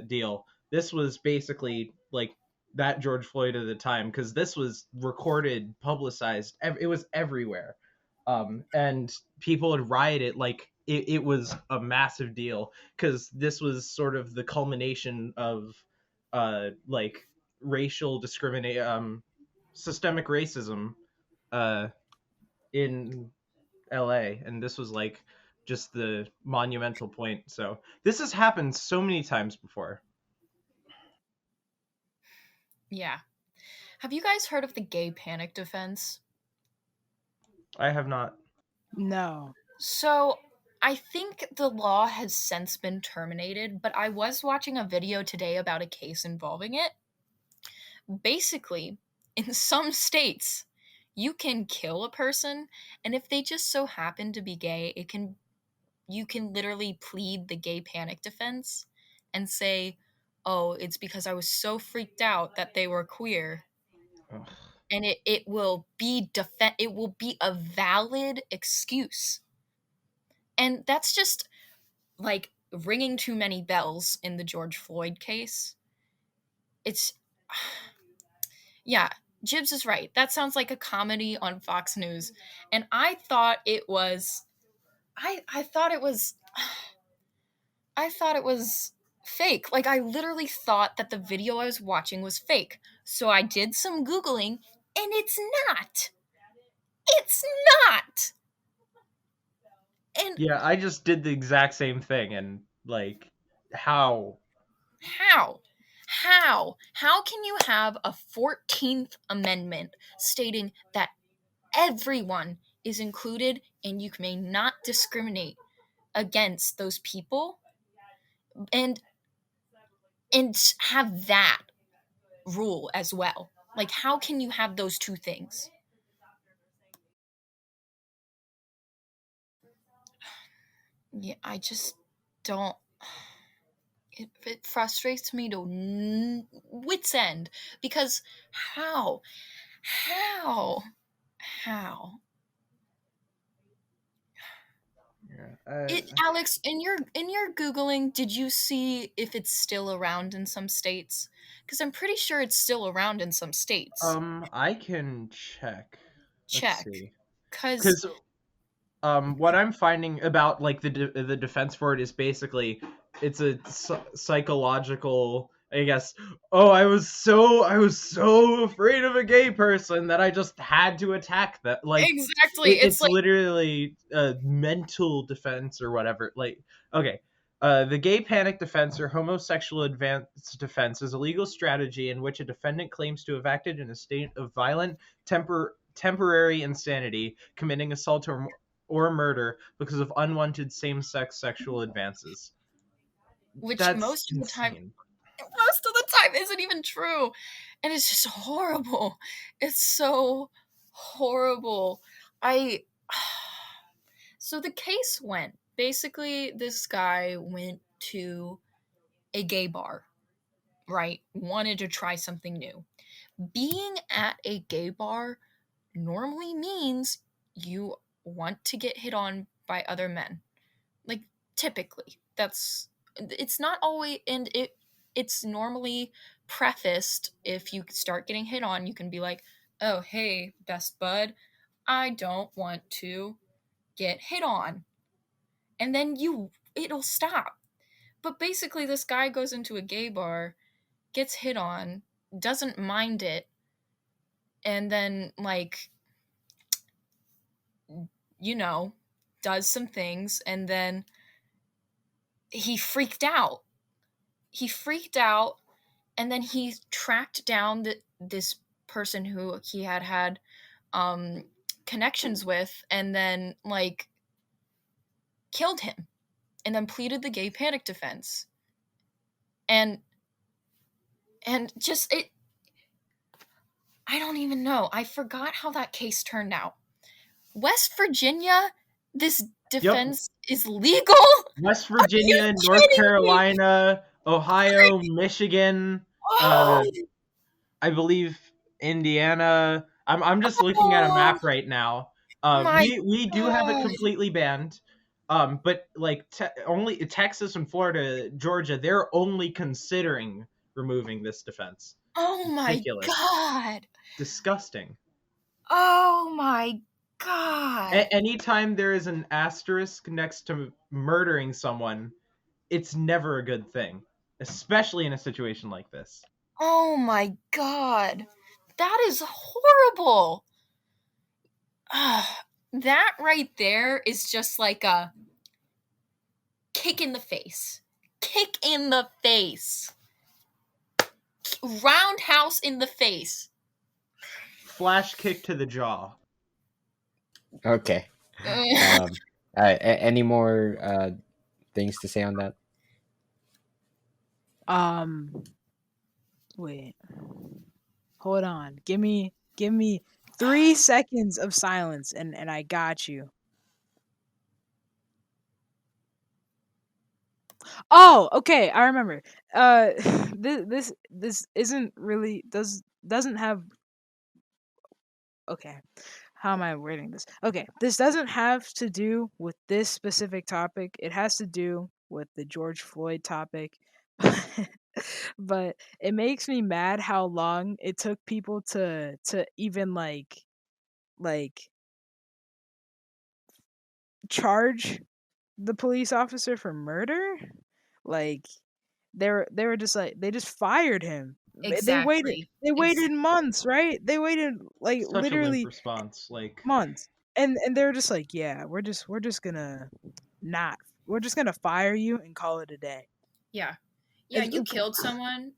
deal. This was basically like that George Floyd at the time, because this was recorded, publicized. It was everywhere, and people had rioted like it was a massive deal, because this was sort of the culmination of like racial discrimination, systemic racism uh in LA, and this was like just the monumental point. So this has happened so many times before. yeah. Have you guys heard of the gay panic defense? I have not. No. So I think the law has since been terminated, but I was watching a video today about a case involving it. Basically, in some states, you can kill a person, and if they just so happen to be gay, you can literally plead the gay panic defense and say, "Oh, it's because I was so freaked out that they were queer." Ugh. And it will be a valid excuse. And that's just like ringing too many bells in the George Floyd case. It's yeah, Jibs is right. That sounds like a comedy on Fox News. And I thought it was I thought it was I thought it was fake. Like I literally thought that the video I was watching was fake. So I did some googling and it's not. It's not. And Yeah, I just did the exact same thing, and like, how? how? How can you have a 14th Amendment stating that everyone is included and you may not discriminate against those people, and have that rule as well? Like, how can you have those two things? Yeah, I just don't. It frustrates me to wits end, because how how how Yeah, Alex, in your googling, did you see if it's still around in some states? Because I'm pretty sure it's still around in some states. I can check. Let's Check, see. because Because what I'm finding about like the defense for it is basically it's a psychological, I guess. Oh, I was so afraid of a gay person that I just had to attack that. Like exactly, it's it's like literally a mental defense or whatever. Like, okay. The gay panic defense or homosexual advance defense is a legal strategy in which a defendant claims to have acted in a state of violent temporary insanity, committing assault or murder because of unwanted same-sex sexual advances. which That's insane. most of the time isn't even true, and it's just horrible. It's so horrible. I So the case went, basically this guy went to a gay bar, right? Wanted to try something new. Being at a gay bar normally means you want to get hit on by other men. Like, typically. It's not always, and it's normally prefaced. If you start getting hit on, you can be like, "Oh, hey, best bud, I don't want to get hit on." And then it'll stop. But basically this guy goes into a gay bar, gets hit on, doesn't mind it, and then like, you know, does some things, and then he freaked out. He freaked out, and then he tracked down this person who he had um connections with, and then like killed him, and then pleaded the gay panic defense. And just I don't even know. I forgot how that case turned out. West Virginia, this Yep. defense is legal? West Are you Virginia, North kidding me? Carolina, Ohio, Michigan, Oh, I believe Indiana. I'm just looking at a oh map right now. my We do have it god. completely banned. But like only Texas and Florida, Georgia, they're only considering removing this defense. Oh my Ridiculous. god. Disgusting. Oh my god. Anytime there is an asterisk next to murdering someone, it's never a good thing, especially in a situation like this. Oh my god. That is horrible. That right there is just like a kick in the face. Kick in the face. Roundhouse in the face. Flash kick to the jaw. Okay. All right. Any more things to say on that? Wait. Hold on. Give me 3 seconds of silence and I got you. Oh, okay, I remember. This isn't really doesn't have okay. How am I wording this? Okay, this doesn't have to do with this specific topic. It has to do with the George Floyd topic. But it makes me mad how long it took people to even like charge the police officer for murder. Like they were just like they just fired him. Exactly. They waited months, right? They waited like Such a limp literally response. Like, months. And they were just like, yeah, we're just gonna not we're just gonna fire you and call it a day. Yeah. Yeah, you killed someone,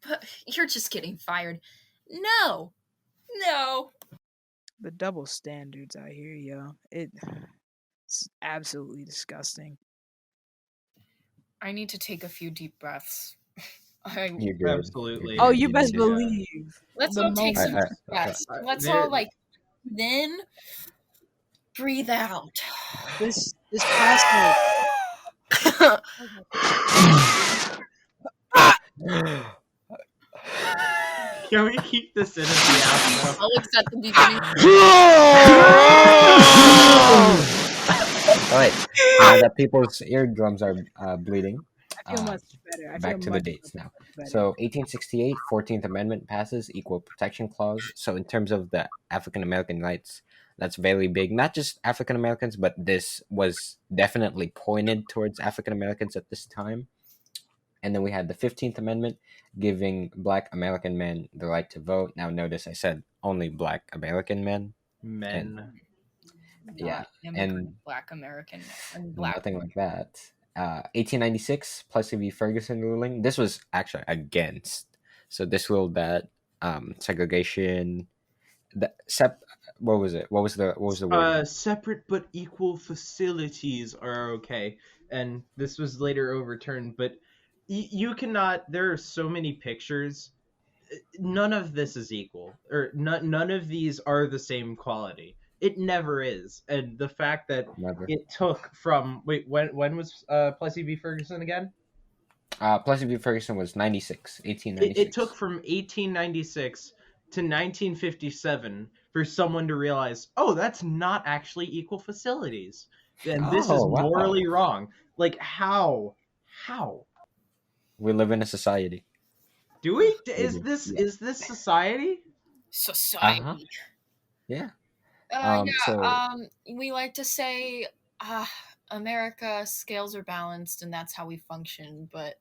but you're just getting fired. No. No. The double standards out here, yo. It's absolutely disgusting. I need to take a few deep breaths. You're good. absolutely. Oh, you need best to- believe. Let's the all take moment- some deep breaths. Let's There- all like then breathe out. This past night. Can we keep this in as the outro? Alex at the beginning. All right. Now that people's eardrums are bleeding, I feel much better. back to the dates now. So 1868, 14th Amendment passes, Equal Protection Clause. So in terms of the African American rights, that's very big. Not just African Americans, but this was definitely pointed towards African Americans at this time. And then we had the 15th Amendment, giving Black American men the right to vote. Now notice I said only Black American men. Men. Yeah, and Black American and Black. Nothing like that. 1896, Plessy v. Ferguson ruling. This was actually against. So this ruled that segregation. What was it? What was the word? Separate but equal facilities are okay, and this was later overturned. But you cannot. There are so many pictures. None of this is equal, or none of these are the same quality. It never is, and the fact that Never. it took from when was Plessy v. Ferguson again? Plessy v. Ferguson was 1896. It took from 1896 to 1957 for someone to realize, oh, that's not actually equal facilities, and this is Oh, wow. morally wrong. Like, how? We live in a society. Do we? Maybe. Is this society? Society. Yeah. We like to say America scales are balanced and that's how we function, but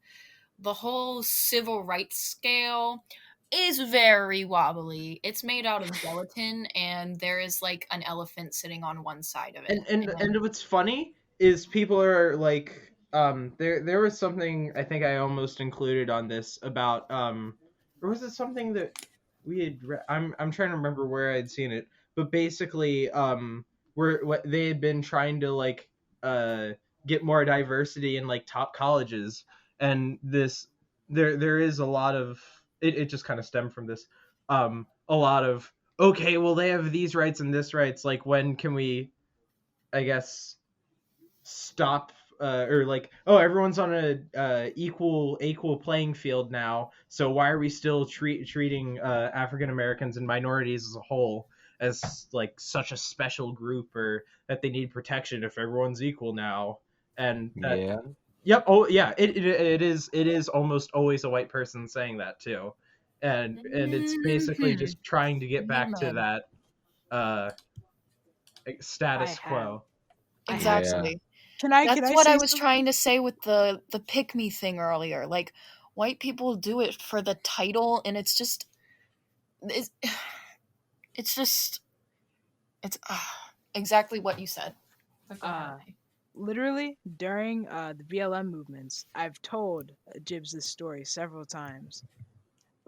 the whole civil rights scale is very wobbly. It's made out of gelatin and there is like an elephant sitting on one side of it. And what's funny is people are like there was something I think I almost included on this about or was it something that we had I'm trying to remember where I'd seen it, but basically where what they had been trying to like get more diversity in like top colleges, and there is a lot of it just kind of stemmed from this a lot of okay, well they have these rights and this rights. Like, when can we, I guess, stop, or like, oh, everyone's on a equal playing field now, so why are we still treating African Americans and minorities as a whole as like such a special group, or that they need protection if everyone's equal now? And that, Yeah. yep, oh yeah, it is almost always a white person saying that too. And it's basically Mhm. just trying to get back to Amen. that uh I status have. quo. I have Yeah. some. Exactly. Can That's I what I say was something? trying to say with the pick me thing earlier. Like, white people do it for the title, and it's, it's just it's exactly what you said. But go ahead. Uh, Literally during the BLM movements, I've told Jibs this story several times.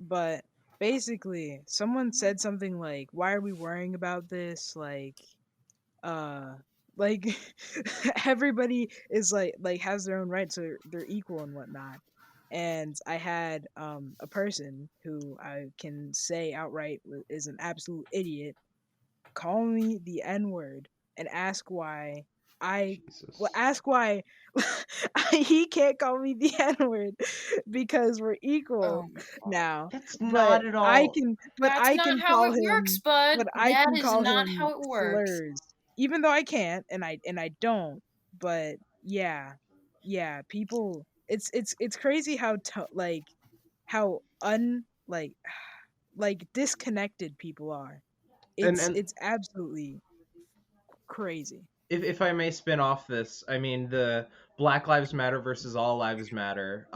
But basically, someone said something like, "Why are we worrying about this?" Uh, like everybody is like has their own rights, so they're equal and whatnot. And I had a person who I can say outright is an absolute idiot call me the N word and ask why I Jesus. ask why he can't call me the N word because we're Oh equal my god. now. That's But not at all. That's not how it works, bud. I That can is call not him how it works. slurs. Even though I can't and I don't. But yeah. Yeah, people it's crazy how like how like disconnected people are. And It's absolutely crazy. if I may spin off this, I mean, the Black Lives Matter versus All Lives Matter.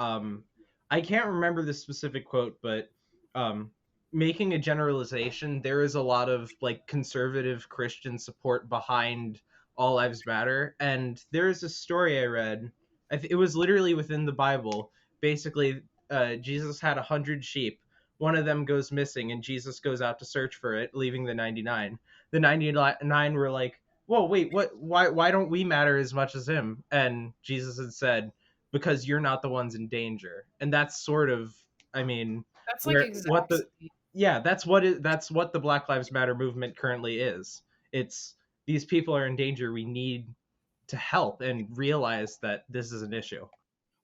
I can't remember the specific quote, but um, making a generalization, there is a lot of like conservative Christian support behind All Lives Matter, and there is a story I read. It was literally within the Bible. Basically, Jesus had 100 sheep. One of them goes missing, and Jesus goes out to search for it, leaving the 99. The 99 were like, whoa, wait, what? Why don't we matter as much as him? And Jesus had said, because you're not the ones in danger. And that's sort of, I mean, That's like where what the exactly. yeah, that's what the Black Lives Matter movement currently is. It's these people are in danger. We need to help and realize that this is an issue.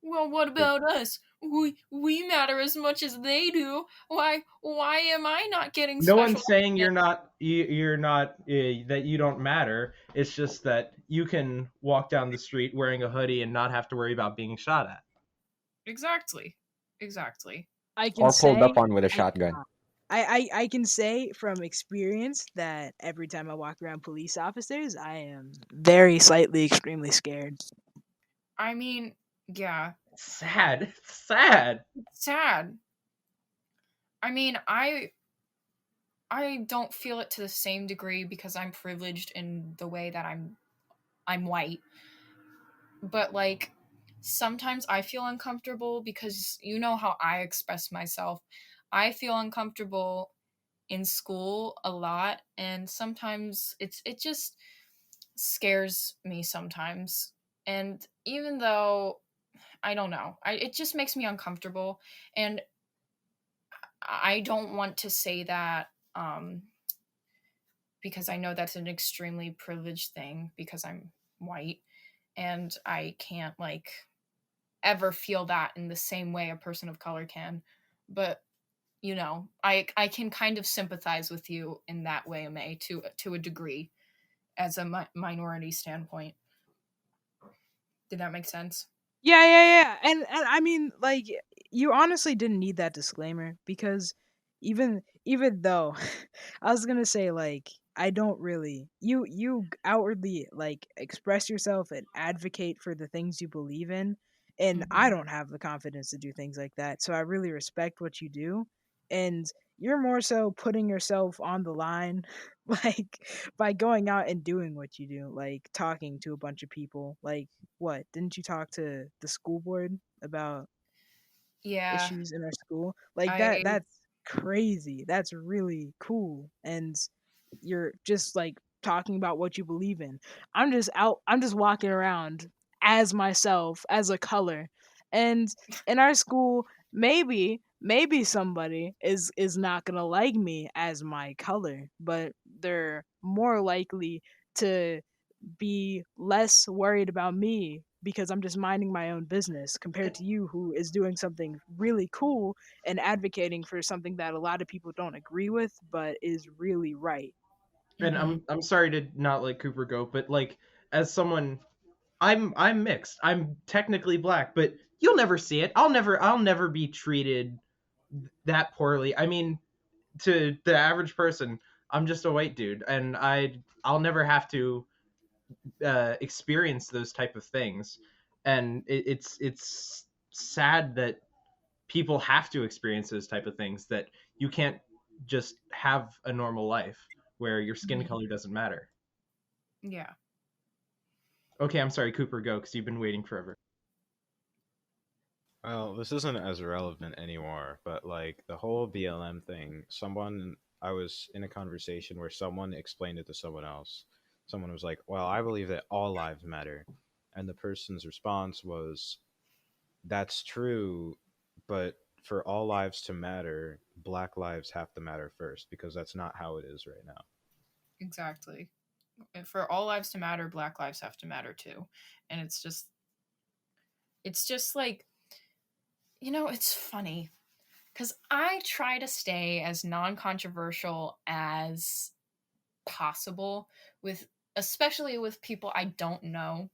Well, what about us? We matter as much as they do. Why am I not getting No special one's saying treatment? you're not that you don't matter. It's just that you can walk down the street wearing a hoodie and not have to worry about being shot at. Exactly. Exactly. I can Or pulled up say on with a I shotgun. cannot. I can say from experience that every time I walk around police officers, I am very slightly extremely scared. I mean, yeah, Sad. It's sad. it's sad. I mean, I don't feel it to the same degree because I'm privileged in the way that I'm white. But like sometimes I feel uncomfortable because you know how I express myself. I feel uncomfortable in school a lot, and sometimes it just scares me sometimes. And even though I don't know, it just makes me uncomfortable, and I don't want to say that because I know that's an extremely privileged thing because I'm white and I can't like ever feel that in the same way a person of color can. But you know, I can kind of sympathize with you in that way, May, to a degree, as a minority standpoint. Did that make sense? Yeah. And I mean, like, you honestly didn't need that disclaimer because even though I was gonna say like I don't really you outwardly like express yourself and advocate for the things you believe in, and I Mm-hmm. don't have the confidence to do things like that. So I really respect what you do, and you're more so putting yourself on the line like by going out and doing what you do, like talking to a bunch of people. Like, what, didn't you talk to the school board about Yeah, issues in our school? Like I that's crazy. That's really cool. And you're just like talking about what you believe in. I'm just walking around as myself, as a color. And in our school, maybe maybe somebody is not gonna like me as my color, but they're more likely to be less worried about me because I'm just minding my own business compared to you who is doing something really cool and advocating for something that a lot of people don't agree with but is really right. And Hmm. I'm sorry to not let Cooper go, but like as someone, I'm mixed. I'm technically black, but you'll never see it. I'll never be treated that poorly. I mean, to the average person, I'm just a white dude, and I'll never have to experience those type of things. And it's sad that people have to experience those type of things, that you can't just have a normal life where your skin Hmm. color doesn't matter. Yeah. Okay, I'm sorry, Cooper, go, because you've been waiting forever. Well, this isn't as relevant anymore, but like the whole BLM thing, I was in a conversation where someone explained it to someone else. Someone was like, "Well, I believe that all lives matter." And the person's response was, "That's true, but for all lives to matter, black lives have to matter first because that's not how it is right now." Exactly. For all lives to matter, black lives have to matter too. And it's just like, it's funny because I try to stay as non-controversial as possible with, especially with people I don't know.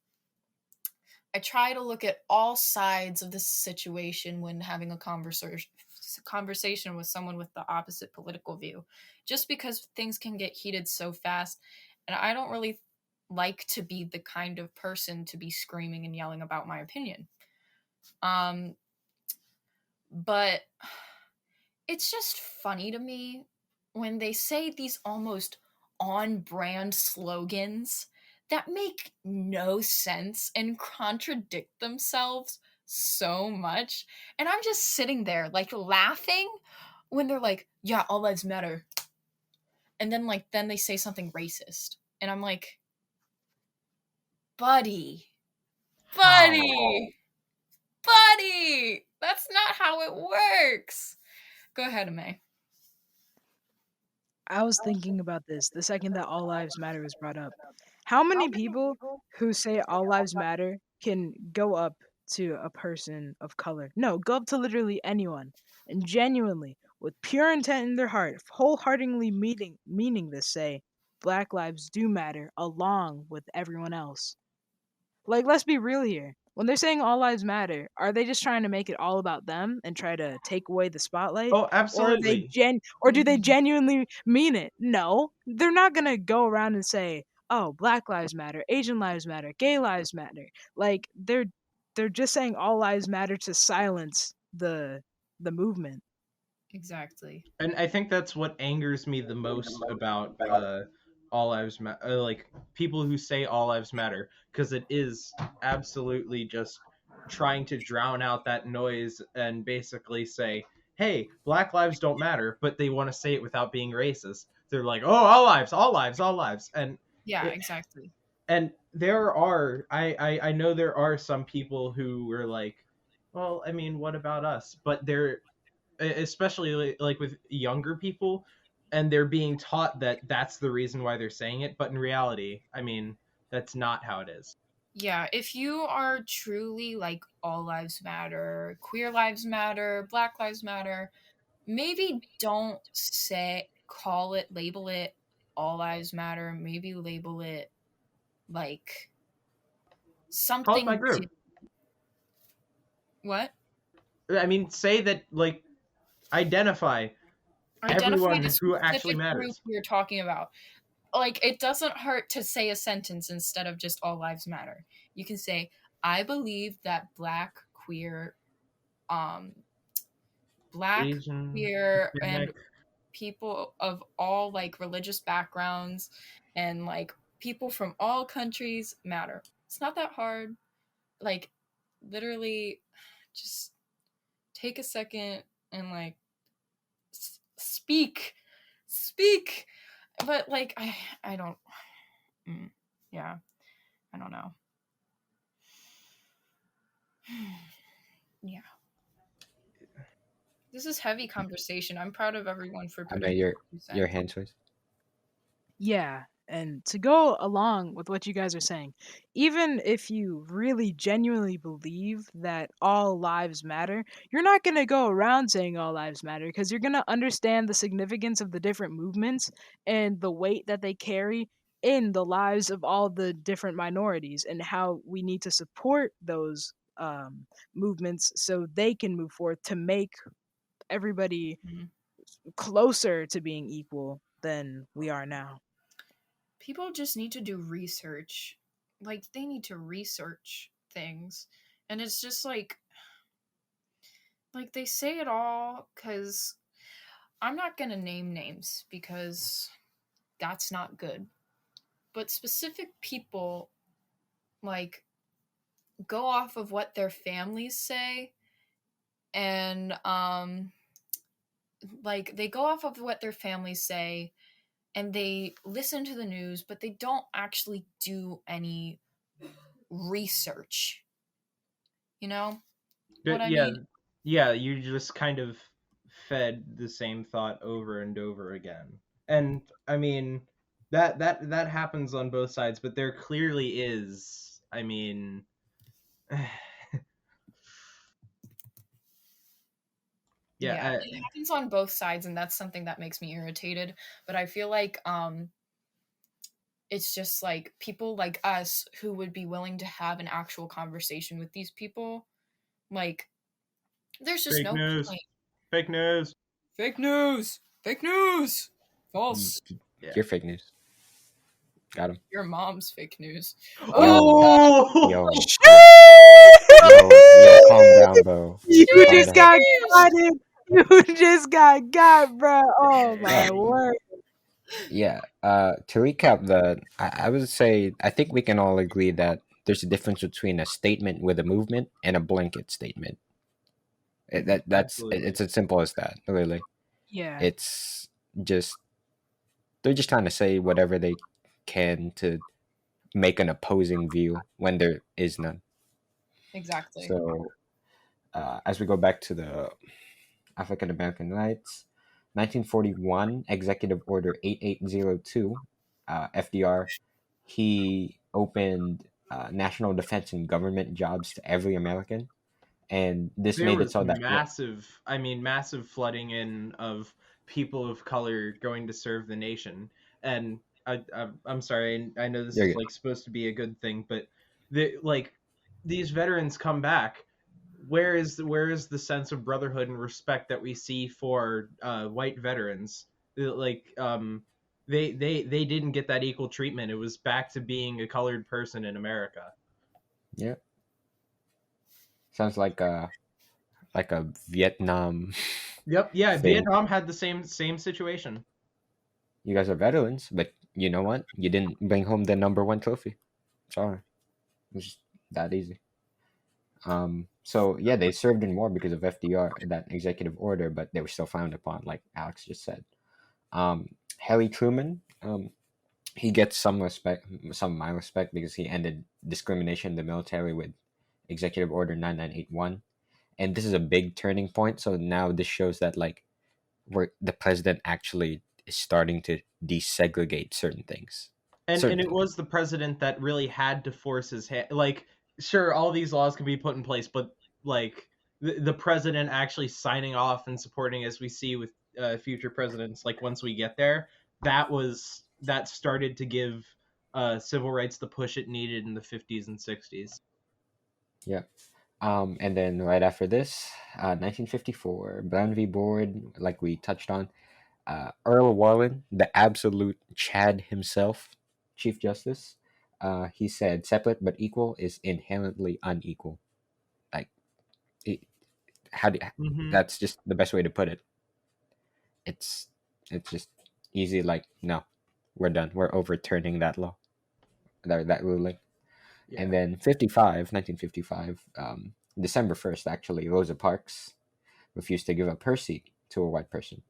I try to look at all sides of the situation when having a conversation with someone with the opposite political view, just because things can get heated so fast, and I don't really like to be the kind of person to be screaming and yelling about my opinion. Um, but it's just funny to me when they say these almost on brand slogans that make no sense and contradict themselves so much. And I'm just sitting there like laughing when they're like, yeah, all lives matter. And then they say something racist. And I'm like, buddy, How? buddy, buddy. That's not how it works. Go ahead, May. I was thinking about this the second that all lives matter was brought up. How many people who say all lives matter can go up to a person of color? No, go up to literally anyone and genuinely, with pure intent in their heart, wholeheartedly meaning this, say, Black lives do matter along with everyone else. Like, let's be real here. When they're saying all lives matter, are they just trying to make it all about them and try to take away the spotlight? Oh, Or are absolutely. or do they genuinely mean it? No. They're not gonna go around and say, "Oh, Black lives matter, Asian lives matter, gay lives matter." Like they're just saying all lives matter to silence the movement. Exactly. And I think that's what angers me the most about all lives matter, like people who say all lives matter, because it is absolutely just trying to drown out that noise and basically say, hey, black lives don't matter, but they want to say it without being racist. They're like, oh, all lives, all lives, all lives. And Yeah, it, exactly. and there are, I know there are some people who were like, well, I mean, what about us? But they're, especially like with younger people, and they're being taught that that's the reason why they're saying it, but in reality, I mean, that's not how it is. Yeah, if you are truly like all lives matter, queer lives matter, black lives matter, maybe don't call it, label it all lives matter. Maybe label it like Call it by something. group. What? I mean, say that, like, identify Identify the everyone who actually specific group matters. you're talking about. Like, it doesn't hurt to say a sentence instead of just all lives matter. You can say, I believe that um, black, Asian, queer, and Hispanic. people of all like religious backgrounds and like people from all countries matter. It's not that hard. Like, literally, just take a second and like speak. But like, I don't. Mm, yeah, I don't know. Yeah, This is heavy conversation. I'm proud of everyone for I putting mean, in your 2 cents. hand choice. Yeah, and to go along with what you guys are saying, even if you really genuinely believe that all lives matter, you're not going to go around saying all lives matter because you're going to understand the significance of the different movements and the weight that they carry in the lives of all the different minorities and how we need to support those movements so they can move forward to make everybody Mhm. closer to being equal than we are now. People just need to do research. Like, they need to research things. And it's just like they say it all because I'm not going to name names because that's not good. But specific people, like, go off of what their families say and, like, they go off of what their families say and they listen to the news, but they don't actually do any research. You know what I Yeah, mean? yeah, you just kind of fed the same thought over and over again. And I mean, that happens on both sides, but there clearly is, I mean, yeah, Yeah, it happens on both sides, and that's something that makes me irritated. But I feel like it's just like people like us who would be willing to have an actual conversation with these people. Like, there's just fake no news. point. Fake news. Fake news. Fake news. Y- False. Yeah. Your fake news. Got him. Your mom's fake news. Oh! Yo, Shit! calm down, bro. You Calm just down. got got it. You just got, bro. Oh Yeah, my word. yeah. To recap, I would say I think we can all agree that there's a difference between a statement with a movement and a blanket statement. Absolutely. It's as simple as that. Really, Yeah. it's just they're just trying to say whatever they can to make an opposing view when there is none. Exactly. So, as we go back to the African American rights, 1941 Executive Order 8802, FDR, he opened national defense and government jobs to every American, and this There made it was so that massive flooding in of people of color going to serve the nation. And I'm sorry, I know this you're is good. like supposed to be a good thing, but like these veterans come back. Where is the sense of brotherhood and respect that we see for white veterans? Like they didn't get that equal treatment. It was back to being a colored person in America. Yeah, sounds like a Vietnam Yep, yeah, thing. Vietnam had the same situation. You guys are veterans, but you know what? You didn't bring home the number one trophy. Sorry, it's just that easy. So yeah, they served in war because of FDR, that executive order, but they were still frowned upon, like Alex just said. Harry Truman, he gets some respect, some of my respect, because he ended discrimination in the military with Executive Order 9981, and this is a big turning point. So now this shows that like where the president actually is starting to desegregate certain things, And certain it people. was the president that really had to force his hand. Like, sure, all these laws can be put in place, but like the president actually signing off and supporting, as we see with future presidents, like once we get there, that started to give civil rights the push it needed in the 50s and 60s. Yeah. And then right after this, 1954, Brown v. Board, like we touched on, Earl Warren, the absolute Chad himself, Chief Justice, he said, "Separate but equal is inherently unequal." Like, it, how do Mm-hmm. that's just the best way to put it. It's it's just easy. Like, no, we're done. We're overturning that law, that ruling. Yeah. And then 55, 1955, December 1st, actually, Rosa Parks refused to give up her seat to a white person,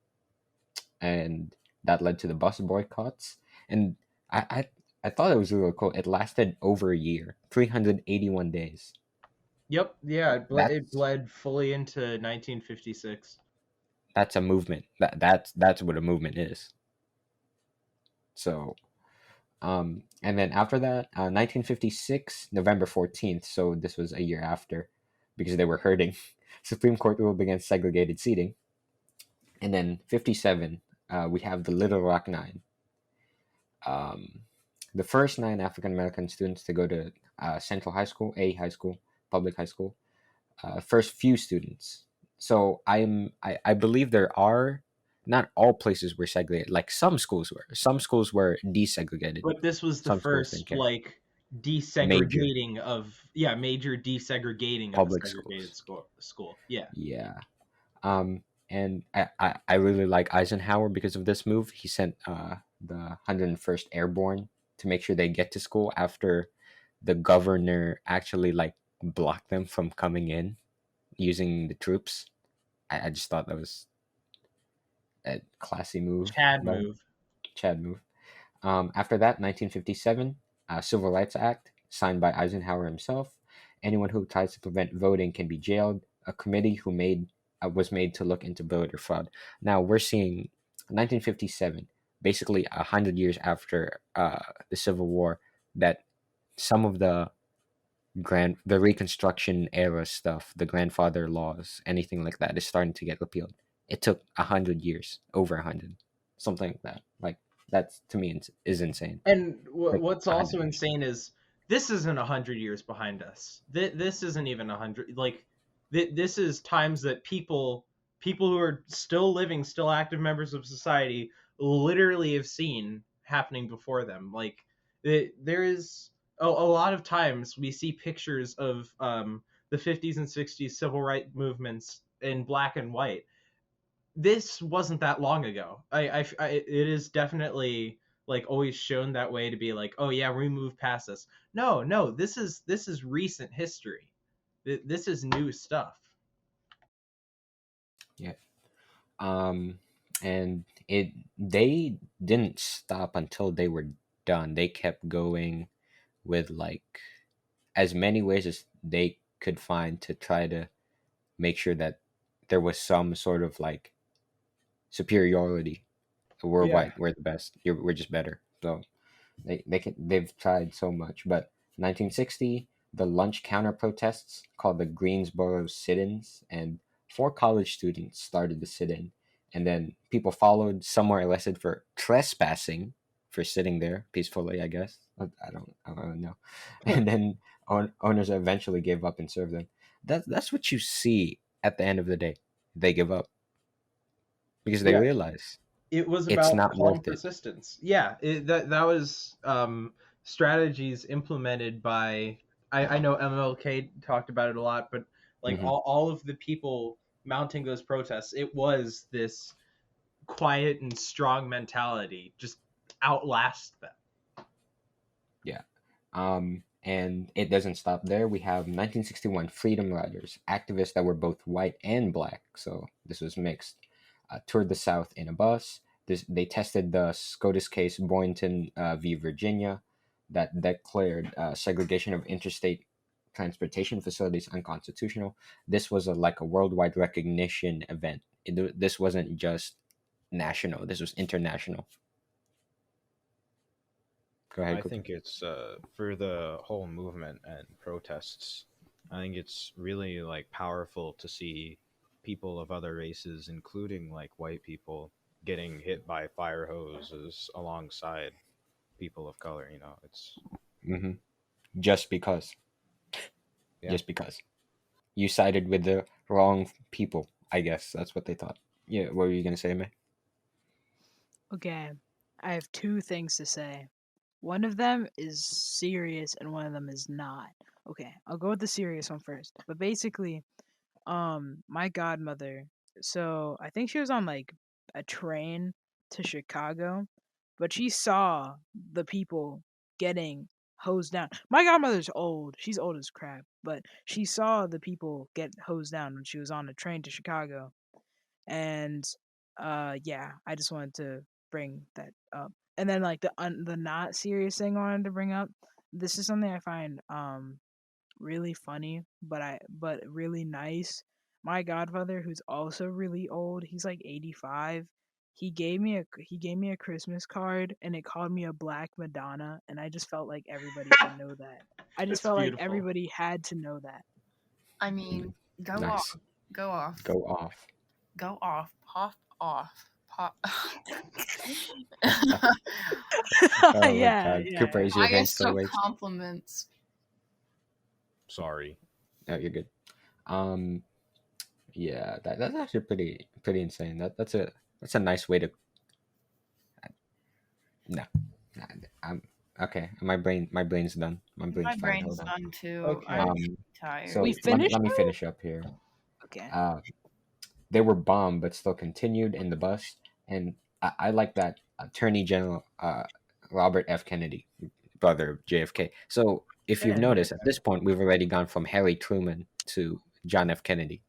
and that led to the bus boycotts. And I, I, I thought it was really cool. It lasted over a year, 381 days. Yep. Yeah. It That's bled fully into 1956. that's a movement. That's what a movement is. So and then after that, 1956, November 14th. So this was a year after, because they were hurting. Supreme Court ruled against segregated seating. And then 57, we have the Little Rock Nine. Um, the first 9 African American students to go to Central High School, high school, public high school. First few students. So I believe there are not all places were segregated. Like some schools were. Some schools were desegregated. But this was the Some schools didn't first care. like Major desegregating of major desegregating of a public segregated schools. school. Yeah. Yeah. And I really like Eisenhower because of this move. He sent the 101st Airborne to make sure they get to school after the governor actually like blocked them from coming in using the troops. I just thought that was a classy move. Chad by move. Chad move. After that, 1957, Civil Rights Act, signed by Eisenhower himself. Anyone who tries to prevent voting can be jailed. A committee was made to look into voter fraud. Now we're seeing 1957, basically 100 years after the Civil War, that some of the Reconstruction era stuff, the grandfather laws, anything like that, is starting to get repealed. It took 100 years, over 100, something like that. Like that's to me is insane. And Like what's 100 also years. insane is this isn't 100 years behind us. This isn't even 100. Like this is times that people who are still living, still active members of society, literally have seen happening before them. Like there is a lot of times we see pictures of the 50s and 60s civil rights movements in black and white. This wasn't that long ago. It is definitely like always shown that way to be like, oh yeah, we moved past this. No, this is recent history. This is new stuff. Yeah. Um, and they didn't stop until they were done. They kept going with like as many ways as they could find to try to make sure that there was some sort of like superiority. We're Yeah. white, we're the best. We're just better. So they've tried so much. But 1960, the lunch counter protests called the Greensboro sit-ins, and 4 college students started the sit-in, and then people followed. Some were arrested for trespassing, for sitting there peacefully. I guess I don't know. And then owners eventually gave up and served them. That's what you see at the end of the day. They give up because they Yeah. realize It was it's about not calm worth it. persistence. Yeah, that was strategies implemented by. I know MLK talked about it a lot, but like Hmm. all of the people mounting those protests, it was this quiet and strong mentality, just outlast them. Yeah. And it doesn't stop there. We have 1961 Freedom Riders, activists that were both white and black, so this was mixed, toured the South in a bus. They tested the SCOTUS case Boynton v. Virginia that declared segregation of interstate transportation facilities unconstitutional. This was like a worldwide recognition event. This wasn't just national, this was international. Go ahead, I Cooper. think it's for the whole movement and protests. I think it's really like powerful to see people of other races, including like white people, getting hit by fire hoses alongside people of color. You know, it's Hmm. Just because. yeah. Just because you sided with the wrong people. I guess that's what they thought. Yeah, what were you gonna say, May? Okay, I have two things to say. One of them is serious and one of them is not. Okay, I'll go with the serious one first. But basically, my godmother, so I think she was on like a train to Chicago, but she saw the people getting hosed down. My godmother's old. She's old as crap, but she saw the people get hosed down when she was on a train to Chicago. And yeah, I just wanted to bring that up. And then like the not serious thing I wanted to bring up. This is something I find really funny, but really nice. my godfather, who's also really old, he's like 85. He gave me a Christmas card, and it called me a Black Madonna, and I just felt like everybody should know that. I just It's felt like beautiful. everybody had to know that. I mean, go Nice. off. Go off. Go off. Go off. Pop off. Pop. Oh my Yeah, god. yeah. Cooper, is your I hand guess still so raised? compliments. Sorry. No, you're good. Yeah, that's actually pretty insane. That's a nice way to. No, I'm okay. My brain's done. My brain's My fine. brain's Hold on. done too. Okay. I'm Um, tired. so We let finished me already? finish up here. Okay. They were bombed, but still continued in the bus, and I like that Attorney General Robert F. Kennedy, brother of JFK. So if you've Yeah, noticed, yeah. at this point, we've already gone from Harry Truman to John F. Kennedy.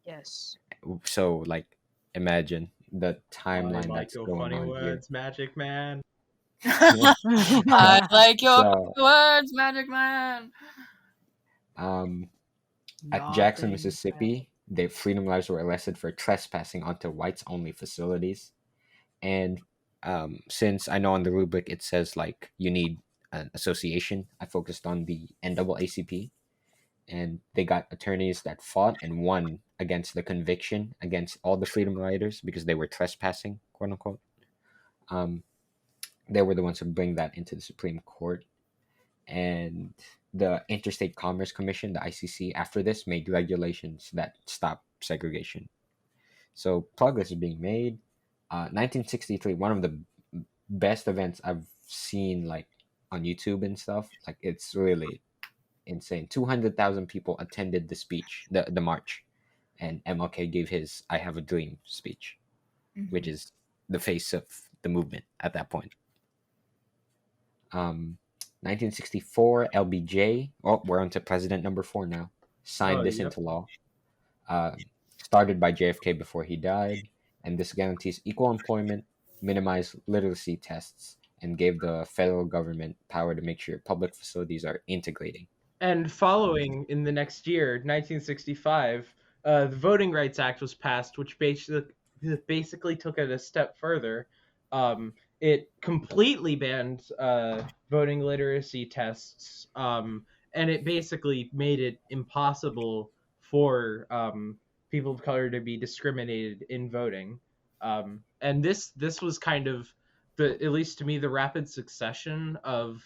Yes. So like, imagine the I timeline like that's your going funny on here. words, Magic Man. I like your So words, Magic Man. at Jackson, Nothing Mississippi, the Freedom Riders were arrested for trespassing onto whites-only facilities. And since I know on the rubric it says like you need an association, I focused on the NAACP, and they got attorneys that fought and won against the conviction against all the Freedom Riders because they were trespassing, quote unquote. Um, they were the ones who bring that into the Supreme Court, and the Interstate Commerce Commission, the ICC, after this made regulations that stop segregation. So progress is being made. 1963, one of the best events I've seen like on YouTube and stuff. Like it's really insane. 200,000 people attended the speech, the march, and MLK gave his "I Have a Dream" speech, which is the face of the movement at that point. 1964, LBJ. Oh, we're on to President number 4 now. Signed Oh, this yep. into law. Uh, Started by JFK before he died, and this guarantees equal employment, minimized literacy tests, and gave the federal government power to make sure public facilities are integrating. And following in the next year, 1965, the Voting Rights Act was passed, which basically took it a step further. It completely banned voting literacy tests, and it basically made it impossible for people of color to be discriminated in voting. And this was kind of at least to me, the rapid succession of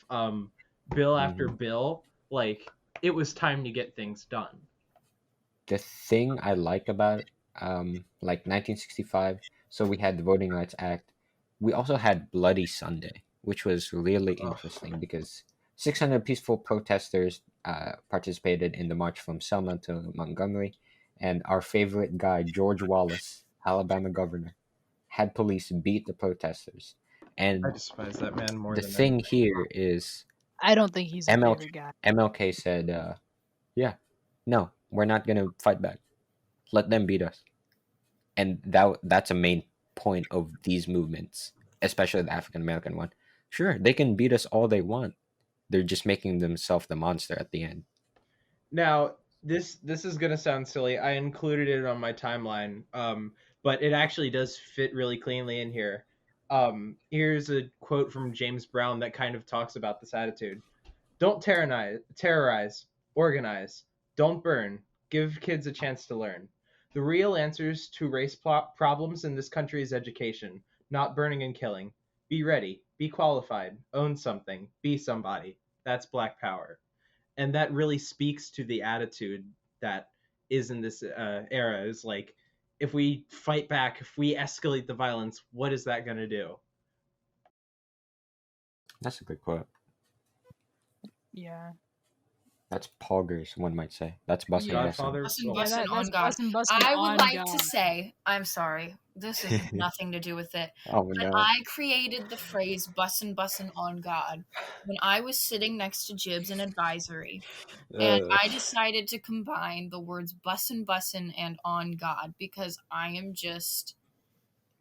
bill after Mhm. bill. Like, it was time to get things done. The thing I like about like 1965, so we had the Voting Rights Act. We also had Bloody Sunday, which was really interesting because 600 peaceful protesters participated in the march from Selma to Montgomery, and our favorite guy, George Wallace, Alabama governor, had police beat the protesters. I And despise that man more the than thing anything. here is I don't think he's a MLK, favorite guy. MLK said, yeah, no, we're not going to fight back. Let them beat us. And that's a main point of these movements, especially the African American one. Sure, they can beat us all they want. They're just making themselves the monster at the end. Now, this is gonna sound silly. I included it on my timeline, but it actually does fit really cleanly in here. Here's a quote from James Brown that kind of talks about this attitude. Don't terrorize, organize. Don't burn. Give kids a chance to learn. The real answers to race problems in this country is education, not burning and killing. Be ready, be qualified, own something, be somebody. That's Black Power. And that really speaks to the attitude that is in this era. Is like, if we fight back, if we escalate the violence, what is that going to do? That's a good quote. Yeah. That's poggers, one might say. That's bussin' Yeah. Godfather. Bussin' well, Yeah, bussin' that's on God. bussin' I would on like God. to say, I'm sorry, this has nothing to do with it, Oh but no. I created the phrase bussin' bussin' on God when I was sitting next to Jibs in advisory, and I decided to combine the words bussin' bussin' and on God because I am just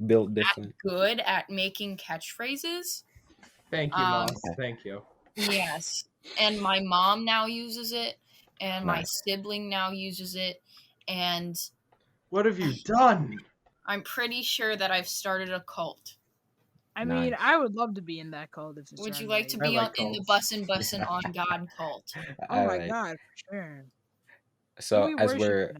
Built different. good at making catchphrases. Thank you, Moss. Okay. Thank you. Yes. And my mom now uses it, and my Nice. sibling now uses it, and What have you done? I'm pretty sure that I've started a cult. I mean, Nice. I would love to be in that cult if it's Would you run like to right. I be like in the cults. bussin' on God cult? Oh All my right. god, for sure. Who So we as worship?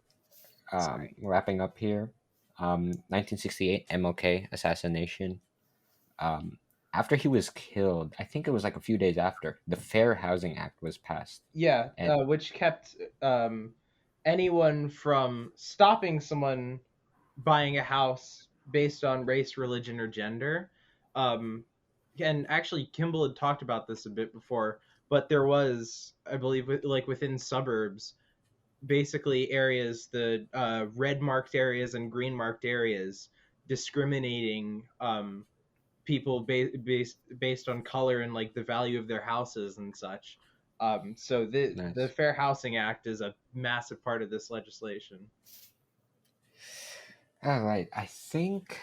we're Sorry. wrapping up here, 1968 MLK assassination. After he was killed, I think it was like a few days after, the Fair Housing Act was passed. Yeah, And which kept anyone from stopping someone buying a house based on race, religion, or gender. Um, and actually, Kimble had talked about this a bit before, but there was, I believe, like within suburbs, basically areas, the red marked areas and green marked areas, discriminating people based on color and like the value of their houses and such. So the nice. Fair Housing Act is a massive part of this legislation. All right, I think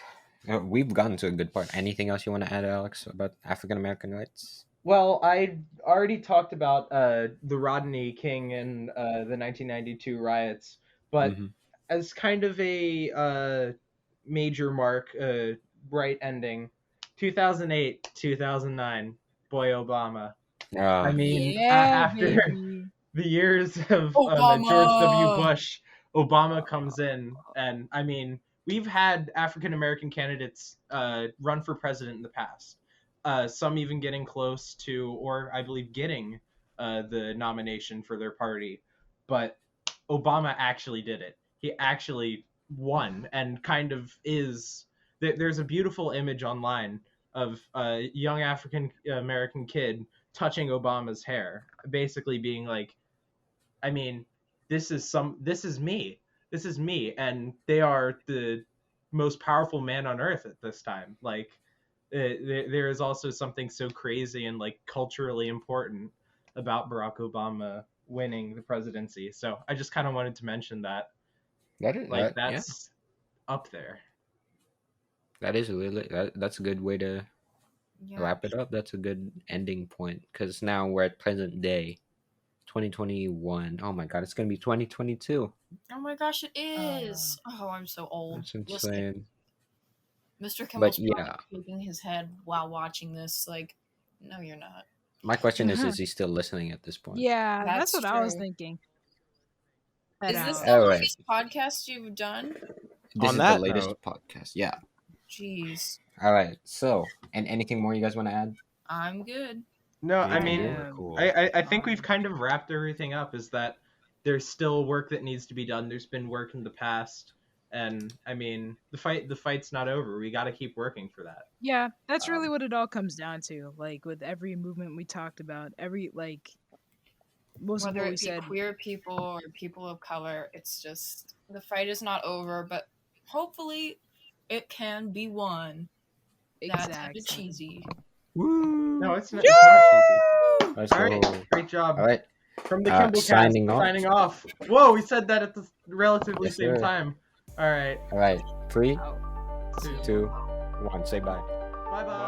we've gotten to a good part. Anything else you want to add, Alex, about African American rights? Well, I already talked about the Rodney King and the 1992 riots, but Mm-hmm. as kind of a major mark, bright ending, 2008, 2009, boy Obama. I mean, Yeah, after baby. the years of George W. Bush, Obama comes in, and I mean, we've had African American candidates run for president in the past. Some even getting close to, or I believe getting the nomination for their party, but Obama actually did it. He actually won, and kind of is. There's a beautiful image online of a young African American kid touching Obama's hair, basically being like, I mean, this is me. This is me. And they are the most powerful man on earth at this time. Like, there is also something so crazy and like culturally important about Barack Obama winning the presidency. So I just kind of wanted to mention that. That is Like, yeah. that's up there. That is really that's a good way to Yeah. wrap it up. That's a good ending point because now we're at present day, 2021. Oh my god, it's gonna be 2022. Oh my gosh, it is. Oh, I'm so old. That's Listen, insane. Mr. But Kimball's yeah, probably shaking his head while watching this. Like, no, you're not. my question is he still listening at this point? Yeah, that's That's what I was true. thinking. Is this All the right. longest podcast you've done? This On is the that latest note, podcast. Yeah. Jeez, All right. So, and anything more you guys want to add? I'm good. No, I me mean, too. We're cool. I think we've kind of wrapped everything up. Is that there's still work that needs to be done. There's been work in the past, and I mean, the fight's not over. We got to keep working for that. Yeah, that's really what it all comes down to. Like with every movement we talked about, every like most of Whether what we it be said. queer people or people of color, it's just the fight is not over, but hopefully it can be won. That's kind Exactly. of cheesy. Woo! No, it's not cheesy. Let's All go. right, great job. All right. From the Kimble signing off. signing off. Whoa, we said that at the relatively Yes, same sir. time. All right. All right. 3, Out. 2, 1. Say bye. Bye bye.